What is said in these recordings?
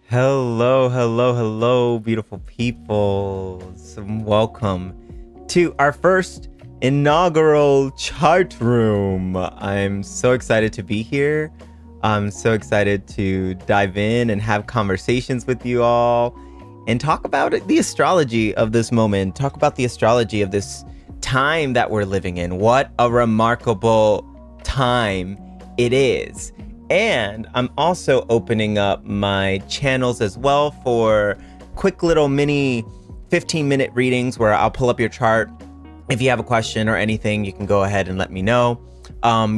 Hello, hello, hello, beautiful people. Welcome to our first inaugural chart room. I'm so excited to be here. I'm so excited to dive in and have conversations with you all and talk about the astrology of this moment, talk about the astrology of this time that we're living in. What a remarkable time it is. And I'm also opening up my channels as well for quick little mini 15-minute readings where I'll pull up your chart. If you have a question or anything, you can go ahead and let me know.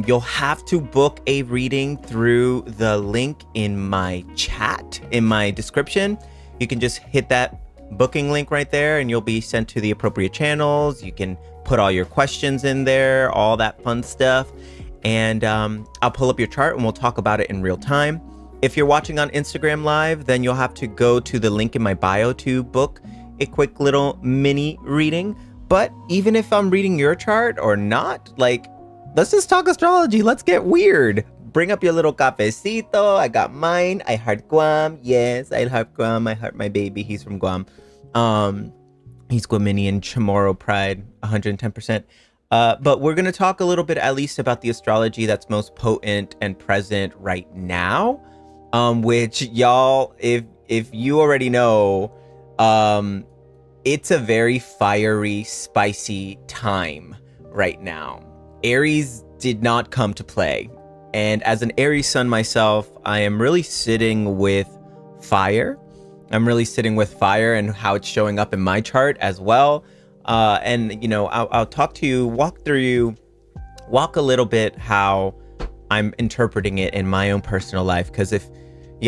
You'll have to book a reading through the link in my chat, in my description. You can just hit that booking link right there and you'll be sent to the appropriate channels. You can put all your questions in there, all that fun stuff. And I'll pull up your chart and we'll talk about it in real time. If you're watching on Instagram Live, then you'll have to go to the link in my bio to book a quick little mini reading. But even if I'm reading your chart or not, let's just talk astrology. Let's get weird. Bring up your little cafecito. I got mine. I heart Guam. Yes, I heart Guam. I heart my baby. He's from Guam. He's Guaminian Chamorro pride, 110%. But we're going to talk a little bit, at least, about the astrology that's most potent and present right now, which y'all, if you already know, it's a very fiery, spicy time right now. Aries did not come to play. And as an Aries sun myself, I am really sitting with fire. I'm really sitting with fire and how it's showing up in my chart as well. And, you know, I'll talk to you, walk a little bit how I'm interpreting it in my own personal life. Because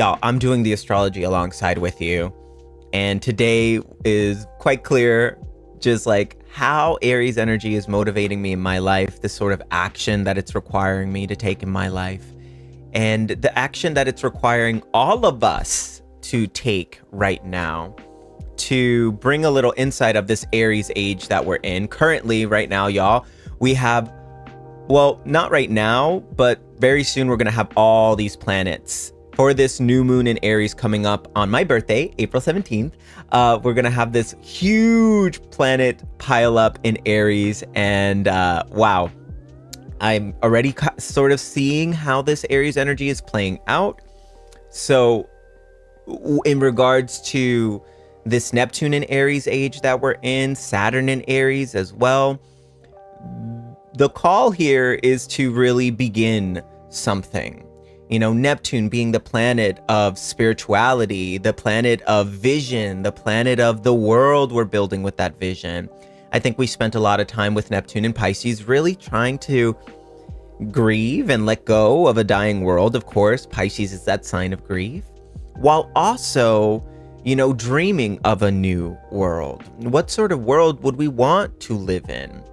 I'm doing the astrology alongside with you. And today is quite clear, just like how Aries energy is motivating me in my life, the sort of action that it's requiring me to take in my life, and the action that it's requiring all of us to take right now, to bring a little insight of this Aries age that we're in currently right now, y'all. We have, well, not right now, but very soon we're going to have all these planets for this new moon in Aries coming up on my birthday, April 17th. We're going to have this huge planet pile up in Aries. And wow, I'm already sort of seeing how this Aries energy is playing out. So in regards to this Neptune in Aries age that we're in, Saturn in Aries as well, the call here is to really begin something. You know, Neptune being the planet of spirituality, the planet of vision, the planet of the world we're building with that vision. I think we spent a lot of time with Neptune and Pisces really trying to grieve and let go of a dying world. Of course, Pisces is that sign of grief, while also, you know, dreaming of a new world. What sort of world would we want to live in?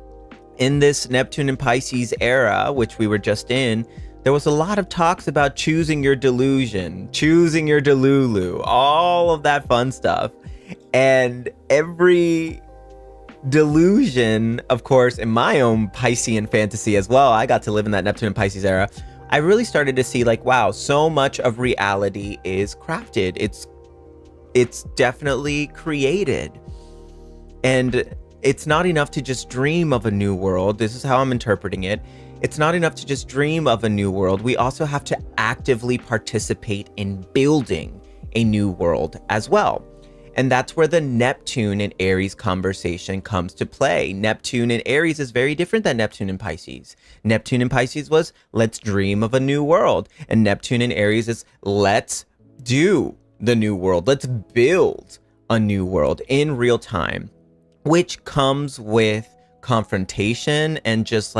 In this Neptune and Pisces era, which we were just in, there was a lot of talks about choosing your delusion, choosing your delulu, all of that fun stuff. And every delusion, of course, in my own Piscean fantasy as well, I got to live in that Neptune and Pisces era. I really started to see wow, so much of reality is crafted. It's definitely created. And it's not enough to just dream of a new world. This is how I'm interpreting it. It's not enough to just dream of a new world. We also have to actively participate in building a new world as well. And that's where the Neptune and Aries conversation comes to play. Neptune and Aries is very different than Neptune and Pisces. Neptune and Pisces was, let's dream of a new world. And Neptune and Aries is, let's do the new world. Let's build a new world in real time, which comes with confrontation and just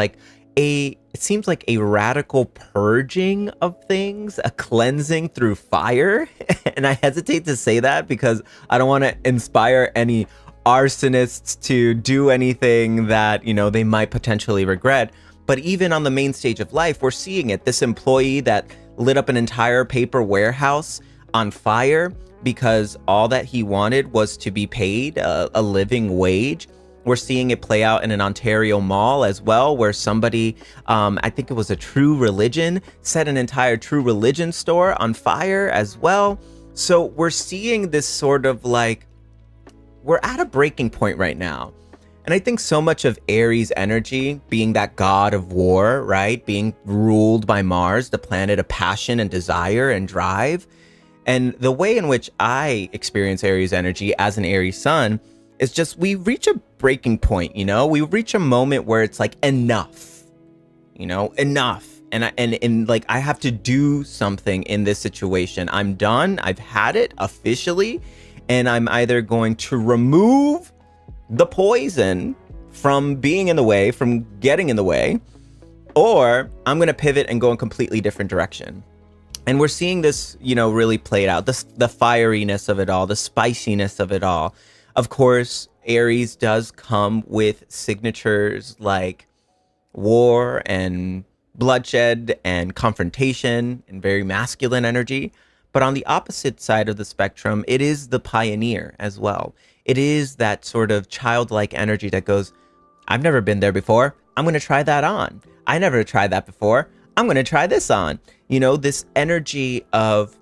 it seems like a radical purging of things, a cleansing through fire. And I hesitate to say that because I don't want to inspire any arsonists to do anything that, you know, they might potentially regret. But even on the main stage of life, we're seeing it. This employee that lit up an entire paper warehouse on fire because all that he wanted was to be paid a living wage. We're seeing it play out in an Ontario mall as well, where somebody, I think it was a True Religion, set an entire True Religion store on fire as well. So we're seeing this sort of like, we're at a breaking point right now. And I think so much of Aries energy, being that god of war, right? Being ruled by Mars, the planet of passion and desire and drive. And the way in which I experience Aries energy as an Aries sun is just, we reach a breaking point, you know? We reach a moment where it's like, enough, you know, enough. And like, I have to do something in this situation. I'm done. I've had it officially. And I'm either going to remove the poison from being in the way, from getting in the way, or I'm going to pivot and go in a completely different direction. And we're seeing this, you know, really played out, the fieriness of it all, the spiciness of it all. Of course, Aries does come with signatures like war and bloodshed and confrontation and very masculine energy. But on the opposite side of the spectrum, it is the pioneer as well. It is that sort of childlike energy that goes, I've never been there before. I'm going to try that on. I never tried that before. I'm going to try this on. You know, this energy of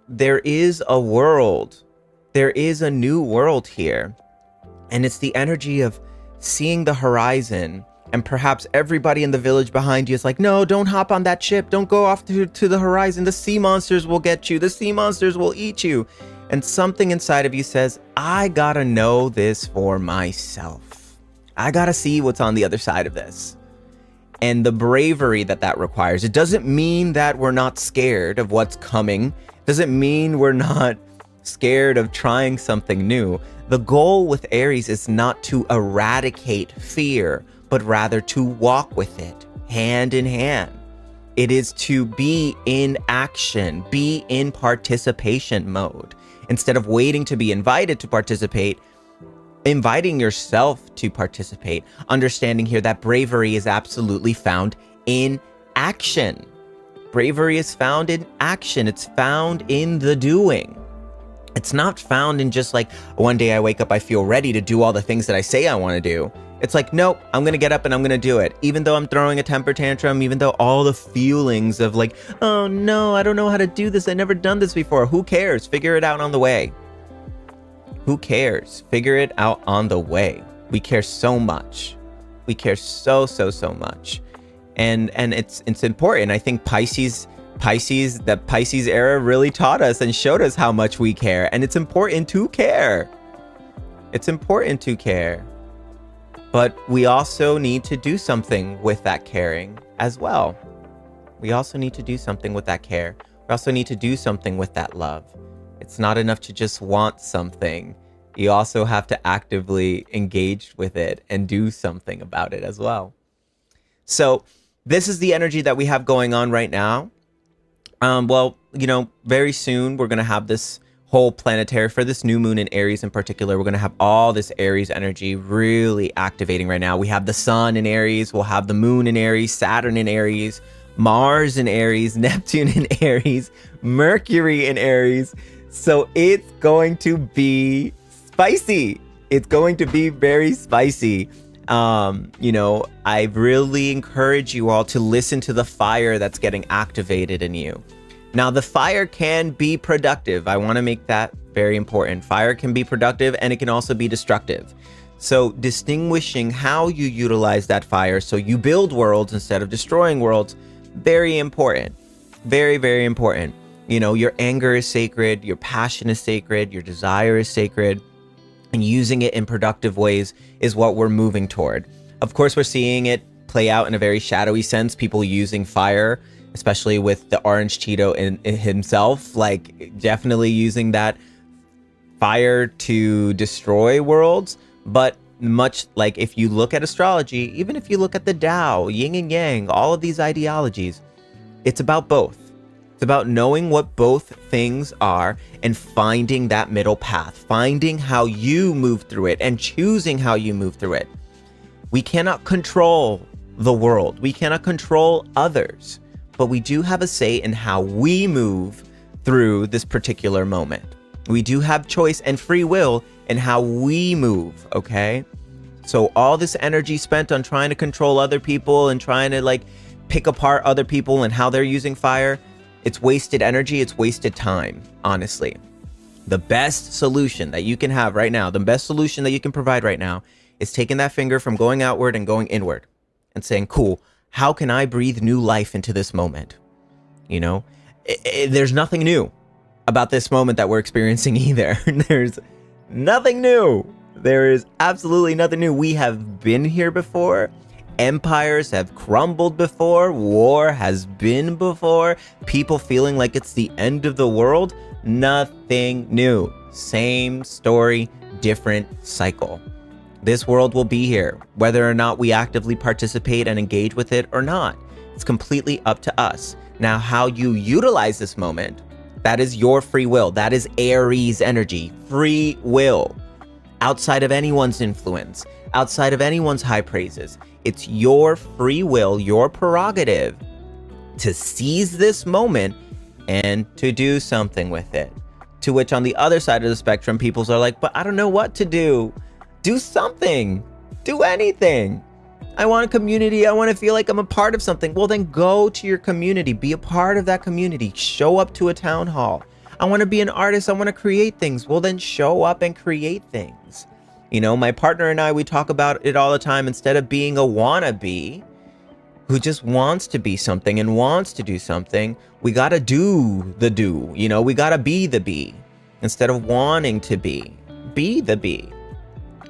there is a world. There is a new world here. And it's the energy of seeing the horizon. And perhaps everybody in the village behind you is like, no, don't hop on that ship. Don't go off to the horizon. The sea monsters will get you. The sea monsters will eat you. And something inside of you says, I gotta know this for myself. I gotta see what's on the other side of this. And the bravery that requires. It doesn't mean that we're not scared of what's coming. It doesn't mean we're not scared of trying something new. The goal with Aries is not to eradicate fear, but rather to walk with it hand in hand. It is to be in action, be in participation mode. Instead of waiting to be invited to participate, inviting yourself to participate, understanding here that bravery is absolutely found in action. Bravery is found in action. It's found in the doing. It's not found in just like, one day I wake up, I feel ready to do all the things that I say I want to do. It's like, nope, I'm going to get up and I'm going to do it. Even though I'm throwing a temper tantrum, even though all the feelings of like, oh no, I don't know how to do this. I've never done this before. Who cares? Figure it out on the way. Who cares? Figure it out on the way. We care so much. We care so much. And it's important. I think the Pisces era really taught us and showed us how much we care. And it's important to care. It's important to care. But we also need to do something with that caring as well. We also need to do something with that care. We also need to do something with that love. It's not enough to just want something. You also have to actively engage with it and do something about it as well. So this is the energy that we have going on right now. Well, you know, very soon we're going to have this whole planetary, for this new moon in Aries in particular, we're going to have all this Aries energy really activating right now. We have the sun in Aries, we'll have the moon in Aries, Saturn in Aries, Mars in Aries, Neptune in Aries, Mercury in Aries. So it's going to be spicy. It's going to be very spicy. You know, I really encourage you all to listen to the fire that's getting activated in you. Now, the fire can be productive. I want to make that very important. Fire can be productive and it can also be destructive. So distinguishing how you utilize that fire so you build worlds instead of destroying worlds, very important. Very, very important. You know, your anger is sacred, your passion is sacred, your desire is sacred, and using it in productive ways is what we're moving toward. Of course, we're seeing it play out in a very shadowy sense, people using fire, especially with the orange Cheeto in himself, like definitely using that fire to destroy worlds. But much like if you look at astrology, even if you look at the Tao, yin and yang, all of these ideologies, it's about both. It's about knowing what both things are and finding that middle path, finding how you move through it and choosing how you move through it. We cannot control the world. We cannot control others. But we do have a say in how we move through this particular moment. We do have choice and free will in how we move, okay? So all this energy spent on trying to control other people and trying to like pick apart other people and how they're using fire, It's wasted energy. It's wasted time, honestly. The best solution that you can have right now, the best solution that you can provide right now is taking that finger from going outward and going inward and saying, cool, how can I breathe new life into this moment? You know, there's nothing new about this moment that we're experiencing either. There's nothing new. There is absolutely nothing new. We have been here before. Empires have crumbled before. War has been before. People feeling like it's the end of the world. Nothing new. Same story, different cycle. This world will be here, whether or not we actively participate and engage with it or not. It's completely up to us. Now, how you utilize this moment, that is your free will. That is Aries energy, free will. Outside of anyone's influence, outside of anyone's high praises. It's your free will, your prerogative to seize this moment and to do something with it. To which on the other side of the spectrum, people are like, but I don't know what to do. Do something. Do anything. I want a community. I want to feel like I'm a part of something. Well, then go to your community. Be a part of that community. Show up to a town hall. I want to be an artist. I want to create things. Well, then show up and create things. You know, my partner and I, we talk about it all the time. Instead of being a wannabe who just wants to be something and wants to do something, we got to do the do. You know, we got to be the be instead of wanting to be the be.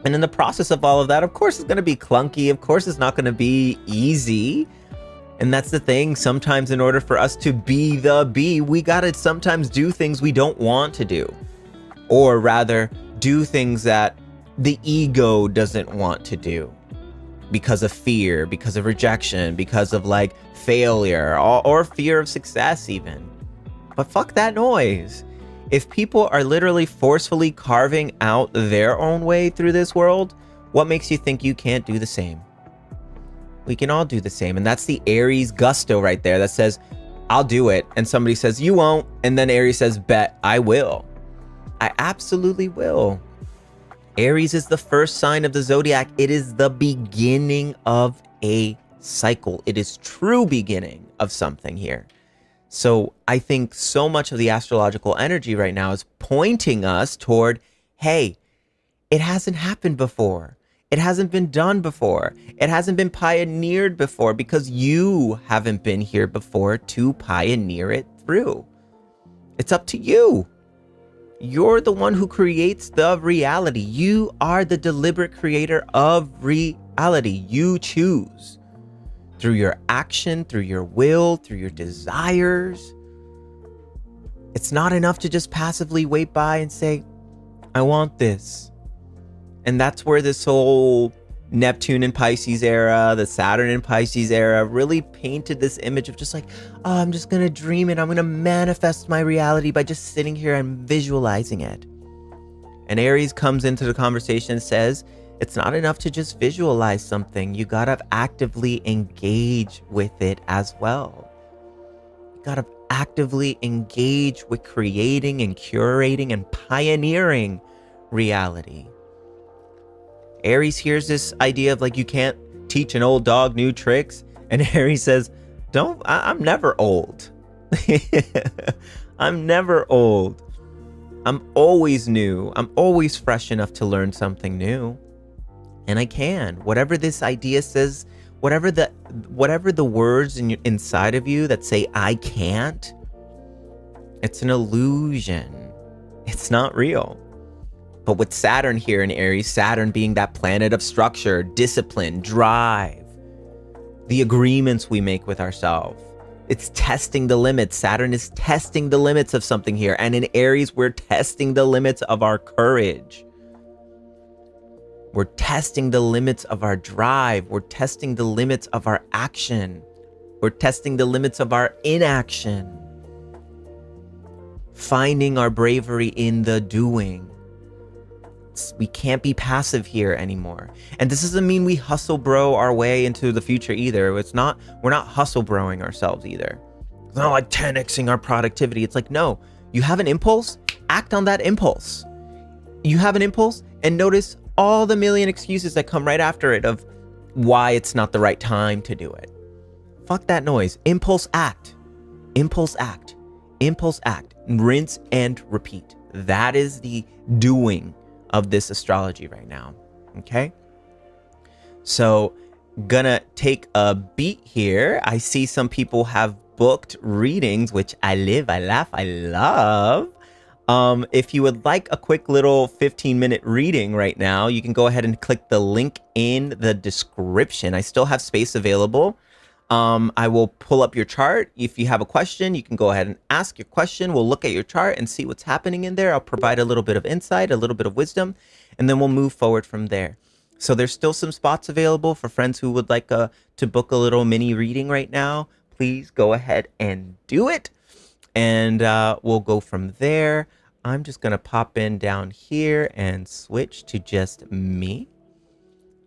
And in the process of all of that, of course, it's going to be clunky. Of course, it's not going to be easy. And that's the thing. Sometimes in order for us to be the bee, we got to sometimes do things we don't want to do. Or rather, do things that the ego doesn't want to do because of fear, because of rejection, because of like failure or fear of success even. But fuck that noise. If people are literally forcefully carving out their own way through this world, what makes you think you can't do the same? We can all do the same. And that's the Aries gusto right there that says, I'll do it. And somebody says, you won't. And then Aries says, bet I will. I absolutely will. Aries is the first sign of the zodiac. It is the beginning of a cycle. It is true beginning of something here. So I think so much of the astrological energy right now is pointing us toward, hey, it hasn't happened before. It hasn't been done before. It hasn't been pioneered before because you haven't been here before to pioneer it through. It's up to you. You're the one who creates the reality. You are the deliberate creator of reality. You choose through your action, through your will, through your desires. It's not enough to just passively wait by and say, I want this. And that's where this whole Neptune and Pisces era, the Saturn and Pisces era really painted this image of just like, oh, I'm just going to dream it. I'm going to manifest my reality by just sitting here and visualizing it. And Aries comes into the conversation and says, it's not enough to just visualize something. You got to actively engage with it as well. You got to actively engage with creating and curating and pioneering reality. Aries hears this idea of like, you can't teach an old dog new tricks. And Aries says, I'm never old. I'm never old. I'm always new. I'm always fresh enough to learn something new. And I can. Whatever this idea says, whatever the words inside of you that say, I can't, it's an illusion. It's not real. But with Saturn here in Aries, Saturn being that planet of structure, discipline, drive, the agreements we make with ourselves, it's testing the limits. Saturn is testing the limits of something here. And in Aries, we're testing the limits of our courage. We're testing the limits of our drive. We're testing the limits of our action. We're testing the limits of our inaction. Finding our bravery in the doing. We can't be passive here anymore. And this doesn't mean we hustle bro our way into the future either. We're not hustle broing ourselves either. It's not like 10xing our productivity. It's like, no, you have an impulse, act on that impulse. You have an impulse and notice all the million excuses that come right after it of why it's not the right time to do it. Fuck that noise. Impulse act. Impulse act. Impulse act, rinse and repeat. That is the doing of this astrology right now. Okay. So gonna take a beat here. I see some people have booked readings, which I live, I laugh, I love. If you would like a quick little 15-minute reading right now, you can go ahead and click the link in the description. I still have space available. I will pull up your chart. If you have a question, you can go ahead and ask your question. We'll look at your chart and see what's happening in there. I'll provide a little bit of insight, a little bit of wisdom, and then we'll move forward from there. So there's still some spots available for friends who would like to book a little mini reading right now. Please go ahead and do it. And we'll go from there. I'm just going to pop in down here and switch to just me.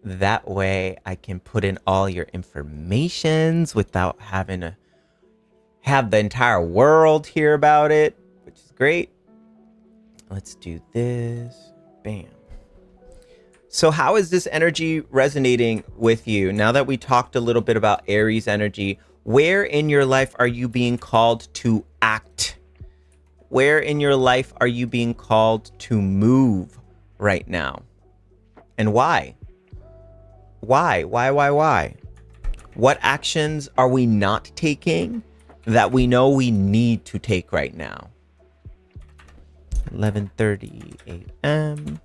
That way I can put in all your informations without having to have the entire world hear about it, which is great. Let's do this. Bam. So how is this energy resonating with you? Now that we talked a little bit about Aries energy, where in your life are you being called to act? Where in your life are you being called to move right now? And why? Why? What actions are we not taking that we know we need to take right now? 11:30 a.m.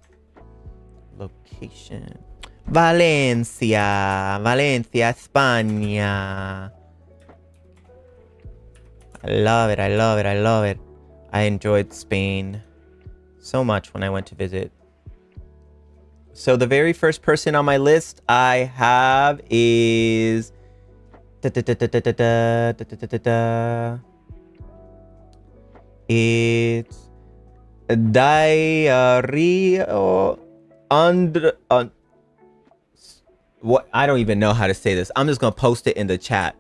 Location. Valencia, España. I love it. I enjoyed Spain so much when I went to visit. So the very first person on my list I have is it's Darío what, I don't even know how to say this. I'm just gonna post it in the chat.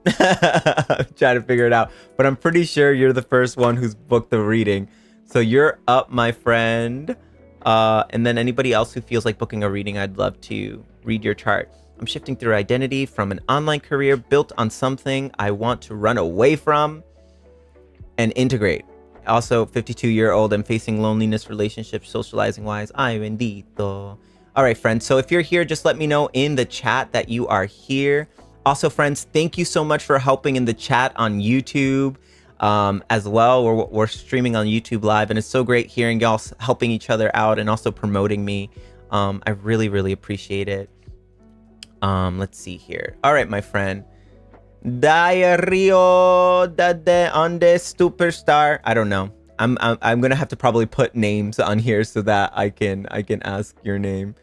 Try to figure it out. But I'm pretty sure you're the first one who's booked the reading. So you're up, my friend. And then anybody else who feels like booking a reading, I'd love to read your chart. I'm shifting through identity from an online career built on something I want to run away from and integrate. Also, 52-year-old, I'm facing loneliness, relationships, socializing wise. Ay, bendito. All right, friends. So if you're here, just let me know in the chat that you are here. Also, friends, thank you so much for helping in the chat on YouTube as well. We're streaming on YouTube Live, and it's so great hearing y'all helping each other out and also promoting me. I really, really appreciate it. Let's see here. All right, my friend. Diario de Onde Superstar. I don't know. I'm gonna have to probably put names on here so that I can ask your name.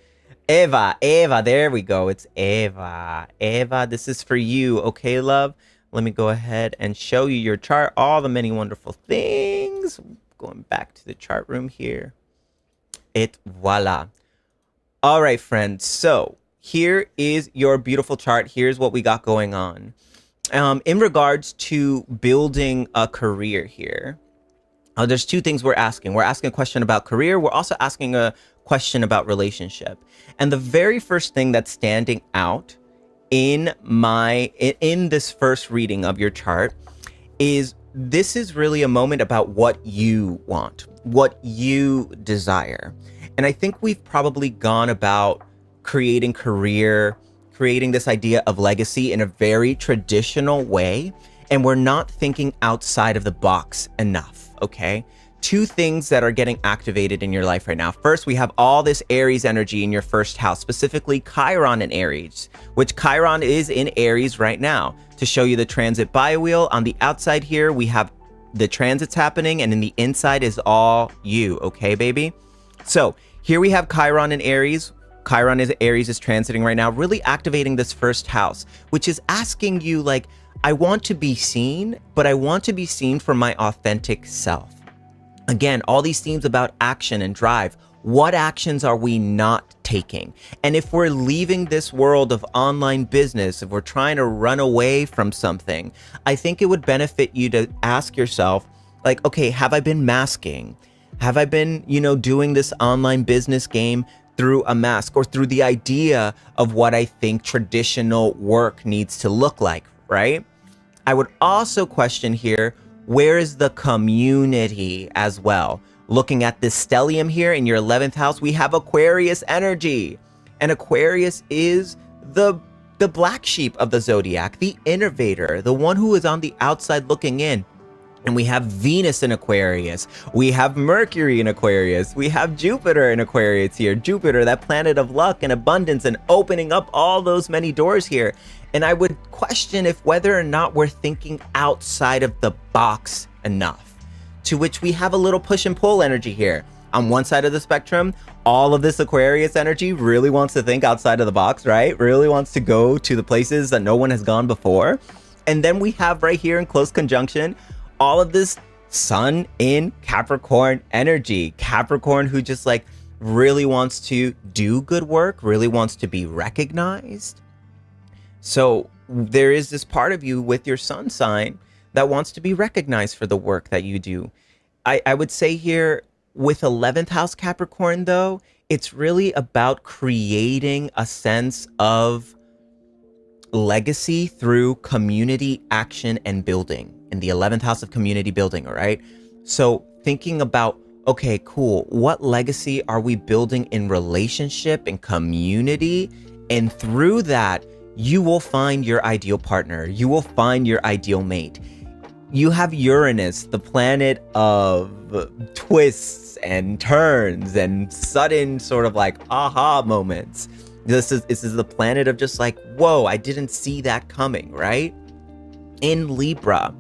Eva, there we go. It's Eva. Eva, this is for you, okay, love? Let me go ahead and show you your chart, all the many wonderful things. Going back to the chart room here. Voila. All right, friends. So here is your beautiful chart. Here's what we got going on. In regards to building a career here, there's two things we're asking. We're asking a question about career. We're also asking a question about relationship. And the very first thing that's standing out in this first reading of your chart is this is really a moment about what you want, what you desire. And I think we've probably gone about creating career, creating this idea of legacy in a very traditional way. And we're not thinking outside of the box enough, okay? Two things that are getting activated in your life right now. First, we have all this Aries energy in your first house, specifically Chiron in Aries, which Chiron is in Aries right now. To show you the transit bi-wheel, on the outside here, we have the transits happening, and in the inside is all you, okay, baby? So here we have Chiron in Aries. Chiron is Aries is transiting right now, really activating this first house, which is asking you like, I want to be seen, but I want to be seen for my authentic self. Again, all these themes about action and drive. What actions are we not taking? And if we're leaving this world of online business, if we're trying to run away from something, I think it would benefit you to ask yourself, like, okay, have I been masking? Have I been, doing this online business game through a mask or through the idea of what I think traditional work needs to look like, right? I would also question here, Where is the community as well? Looking at this stellium here in your 11th house, we have Aquarius energy. And Aquarius is the black sheep of the zodiac, the innovator, the one who is on the outside looking in. And we have Venus in Aquarius. We have Mercury in Aquarius. We have Jupiter in Aquarius here. Jupiter, that planet of luck and abundance and opening up all those many doors here. And I would question if whether or not we're thinking outside of the box enough. To which we have a little push and pull energy here. On one side of the spectrum, all of this Aquarius energy really wants to think outside of the box, right? Really wants to go to the places that no one has gone before. And then we have right here in close conjunction, all of this sun in Capricorn energy. Capricorn who just like really wants to do good work, really wants to be recognized. So there is this part of you with your sun sign that wants to be recognized for the work that you do. I would say here with 11th house Capricorn though, it's really about creating a sense of legacy through community action and building. In the 11th house of community building, all right? So thinking about, okay, cool, what legacy are we building in relationship and community? And through that, you will find your ideal partner. You will find your ideal mate. You have Uranus, the planet of twists and turns and sudden sort of like aha moments. This is the planet of just like, whoa, I didn't see that coming, right? In Libra,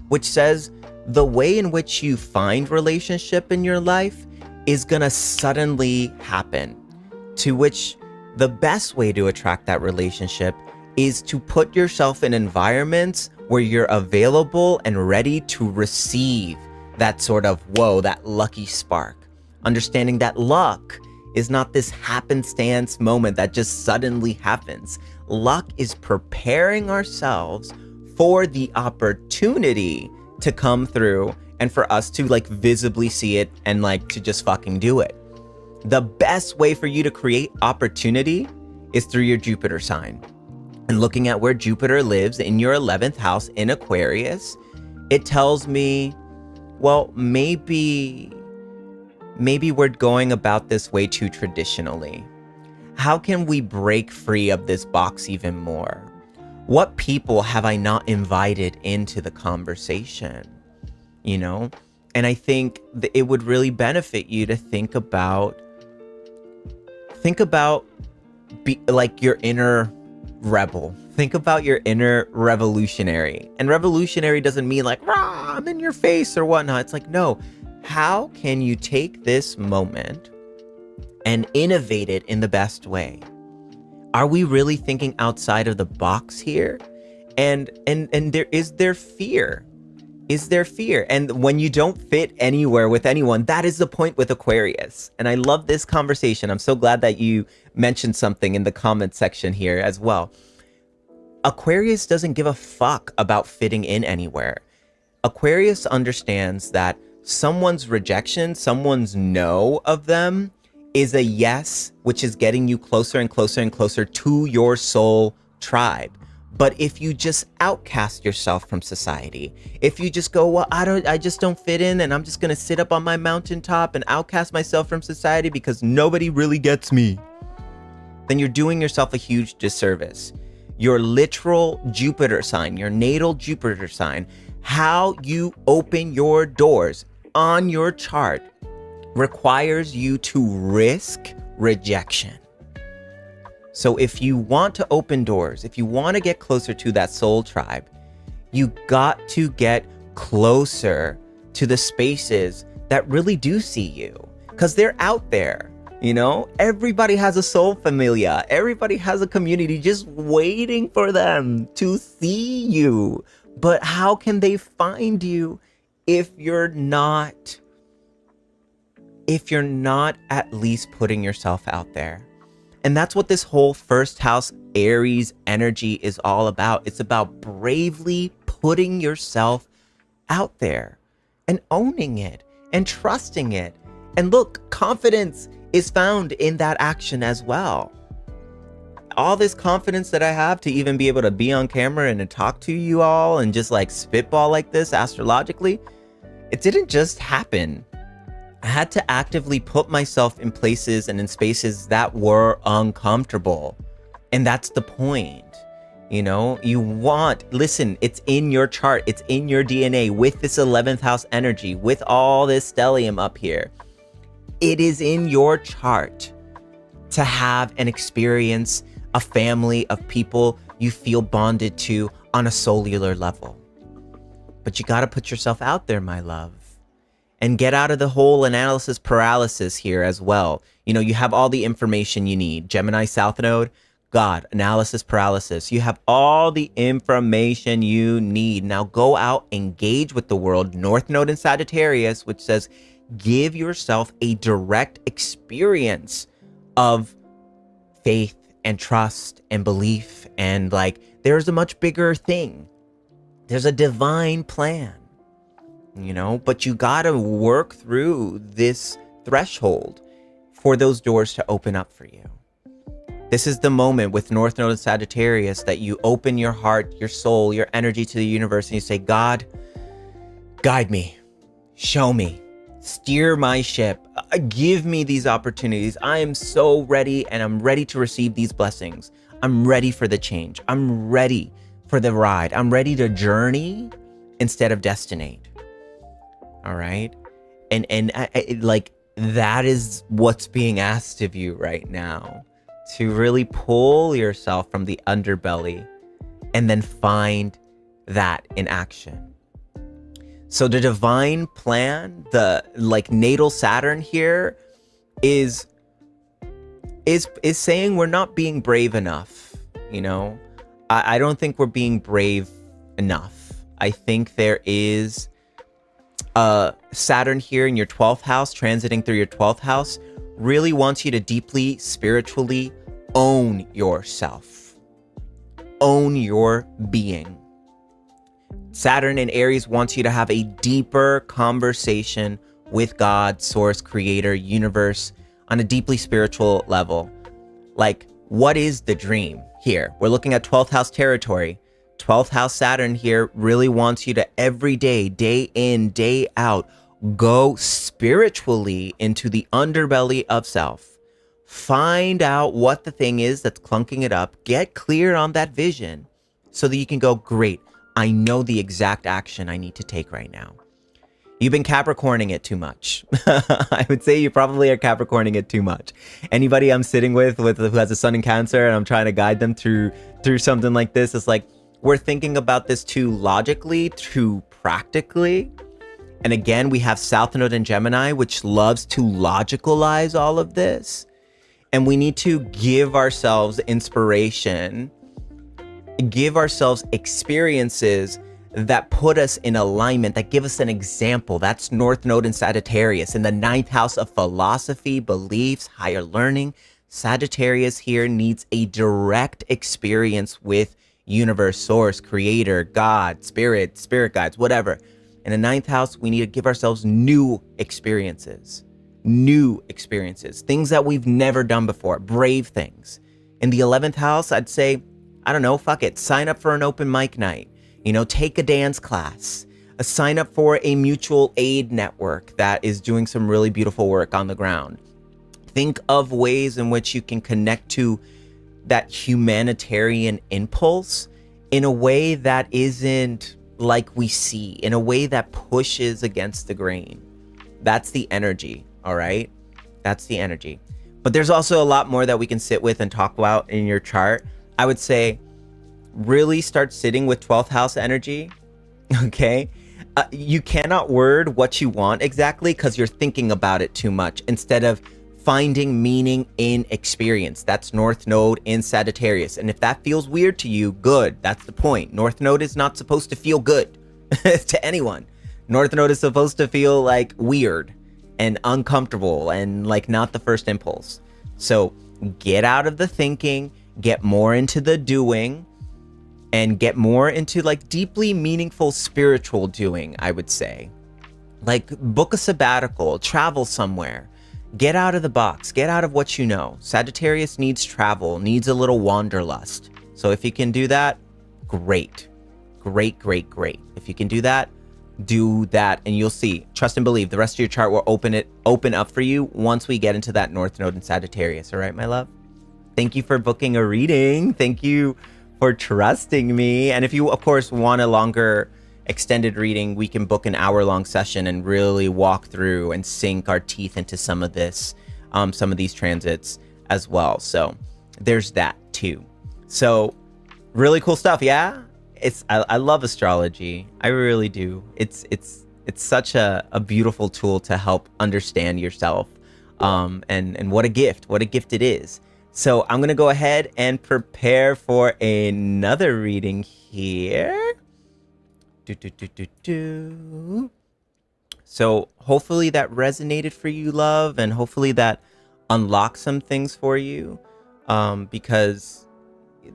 which says the way in which you find relationship in your life is gonna suddenly happen. To which the best way to attract that relationship is to put yourself in environments where you're available and ready to receive that sort of, whoa, that lucky spark. Understanding that luck is not this happenstance moment that just suddenly happens. Luck is preparing ourselves for the opportunity to come through and for us to like visibly see it and like to just fucking do it. The best way for you to create opportunity is through your Jupiter sign. And looking at where Jupiter lives in your 11th house in Aquarius, it tells me, well, maybe we're going about this way too traditionally. How can we break free of this box even more? What people have I not invited into the conversation? You know? And I think that it would really benefit you to think about like your inner rebel. Think about your inner revolutionary. And revolutionary doesn't mean like, rah, I'm in your face or whatnot. It's like, no, how can you take this moment and innovate it in the best way? Are we really thinking outside of the box here? And there fear? Is there fear? And when you don't fit anywhere with anyone, that is the point with Aquarius. And I love this conversation. I'm so glad that you mentioned something in the comment section here as well. Aquarius doesn't give a fuck about fitting in anywhere. Aquarius understands that someone's rejection, someone's no of them is a yes, which is getting you closer and closer and closer to your soul tribe. But if you just outcast yourself from society, if you just go, well, I just don't fit in and I'm just going to sit up on my mountaintop and outcast myself from society because nobody really gets me, then you're doing yourself a huge disservice. Your literal Jupiter sign, your natal Jupiter sign, how you open your doors on your chart requires you to risk rejection. So if you want to open doors, if you want to get closer to that soul tribe, you got to get closer to the spaces that really do see you, because they're out there. You know, everybody has a soul familia. Everybody has a community just waiting for them to see you. But how can they find you if you're not at least putting yourself out there? And that's what this whole first house Aries energy is all about. It's about bravely putting yourself out there and owning it and trusting it. And look, confidence is found in that action as well. all this confidence that I have to even be able to be on camera and to talk to you all and just like spitball like this astrologically, it didn't just happen. I had to actively put myself in places and in spaces that were uncomfortable. And that's the point. You know, listen, it's in your chart. It's in your DNA with this 11th house energy, with all this stellium up here. It is in your chart to have and experience a family of people you feel bonded to on a cellular level. But you got to put yourself out there, my love, and get out of the whole analysis paralysis here as well. You know, you have all the information you need. Gemini South Node, God, analysis paralysis. You have all the information you need. Now go out, engage with the world. North Node in Sagittarius, which says, give yourself a direct experience of faith and trust and belief. And like, there's a much bigger thing. There's a divine plan, you know, but you got to work through this threshold for those doors to open up for you. This is the moment with North Node and Sagittarius that you open your heart, your soul, your energy to the universe, and you say, God, guide me, show me, steer my ship, give me these opportunities. I am so ready, and I'm ready to receive these blessings. I'm ready for the change. I'm ready for the ride. I'm ready to journey instead of destinate. All right. And like, that is what's being asked of you right now, to really pull yourself from the underbelly and then find that in action. So the divine plan, the like natal Saturn here is saying we're not being brave enough. You know, I don't think we're being brave enough. I think there is Saturn here in your 12th house, transiting through your 12th house, really wants you to deeply spiritually own yourself, own your being. Saturn in Aries wants you to have a deeper conversation with God, source, creator, universe on a deeply spiritual level. Like, what is the dream here? We're looking at 12th house territory. 12th house Saturn here really wants you to every day, day in, day out, go spiritually into the underbelly of self. Find out what the thing is that's clunking it up. Get clear on that vision so that you can go, great, I know the exact action I need to take right now. You've been Capricorning it too much. I would say you probably are Capricorning it too much. Anybody I'm sitting with who has a sun in Cancer and I'm trying to guide them through something like this, it's like, we're thinking about this too logically, too practically. And again, we have South Node in Gemini, which loves to logicalize all of this. And we need to give ourselves inspiration, give ourselves experiences that put us in alignment, that give us an example. That's North Node in Sagittarius. In the 9th house of philosophy, beliefs, higher learning, Sagittarius here needs a direct experience with universe, source, creator, God, spirit guides, whatever. In the 9th house, we need to give ourselves new experiences, things that we've never done before, brave things. In the 11th house, I'd say, I don't know, fuck it. Sign up for an open mic night, you know, take a dance class, sign up for a mutual aid network that is doing some really beautiful work on the ground. Think of ways in which you can connect to that humanitarian impulse in a way that isn't like we see, in a way that pushes against the grain. That's the energy, all right? That's the energy. But there's also a lot more that we can sit with and talk about in your chart. I would say really start sitting with 12th house energy, okay? You cannot word what you want exactly because you're thinking about it too much instead of finding meaning in experience. That's North Node in Sagittarius. And if that feels weird to you, good. That's the point. North Node is not supposed to feel good to anyone. North Node is supposed to feel like weird and uncomfortable and like not the first impulse. So get out of the thinking, get more into the doing, and get more into like deeply meaningful spiritual doing, I would say. Like book a sabbatical, travel somewhere, Get out of the box. Get out of what you know. Sagittarius needs travel, needs a little wanderlust. So if you can do that, great. Great, great, great. If you can do that, and you'll see. Trust and believe. The rest of your chart will open up for you once we get into that North Node in Sagittarius. All right, my love? Thank you for booking a reading. Thank you for trusting me. And if you, of course, want a longer extended reading, we can book an hour-long session and really walk through and sink our teeth into some of this, some of these transits as well. So there's that too. So really cool stuff. Yeah, I love astrology. I really do. It's such a beautiful tool to help understand yourself, and what a gift it is. So I'm gonna go ahead and prepare for another reading here. So hopefully that resonated for you, love, and hopefully that unlocked some things for you, because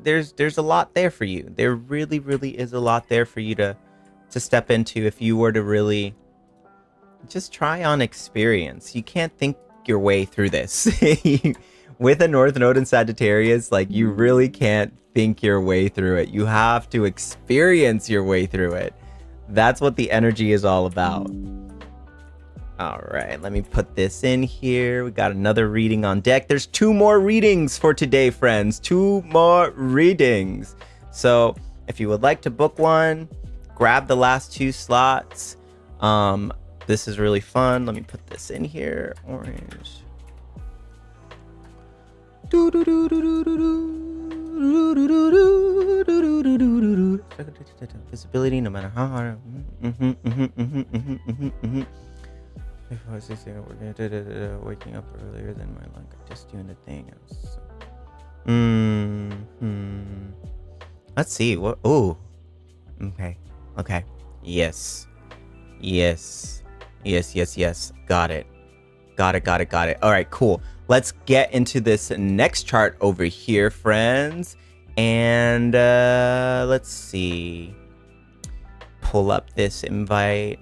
there's a lot there for you. There really, really is a lot there for you to step into if you were to really just try on experience. You can't think your way through this. With a North Node in Sagittarius, like, you really can't think your way through it. You have to experience your way through it. That's what the energy is all about. All right, let me put this in here. We got another reading on deck. There's 2 more readings for today, friends. 2 more readings. So if you would like to book one, grab the last 2 slots. This is really fun. Let me put this in here. Orange. Visibility, no matter how hard. Waking up earlier than my luck. Just doing the thing. Let's see. What? Oh. Okay. Yes. Got it. All right, cool. Let's get into this next chart over here, friends. And let's see. Pull up this invite.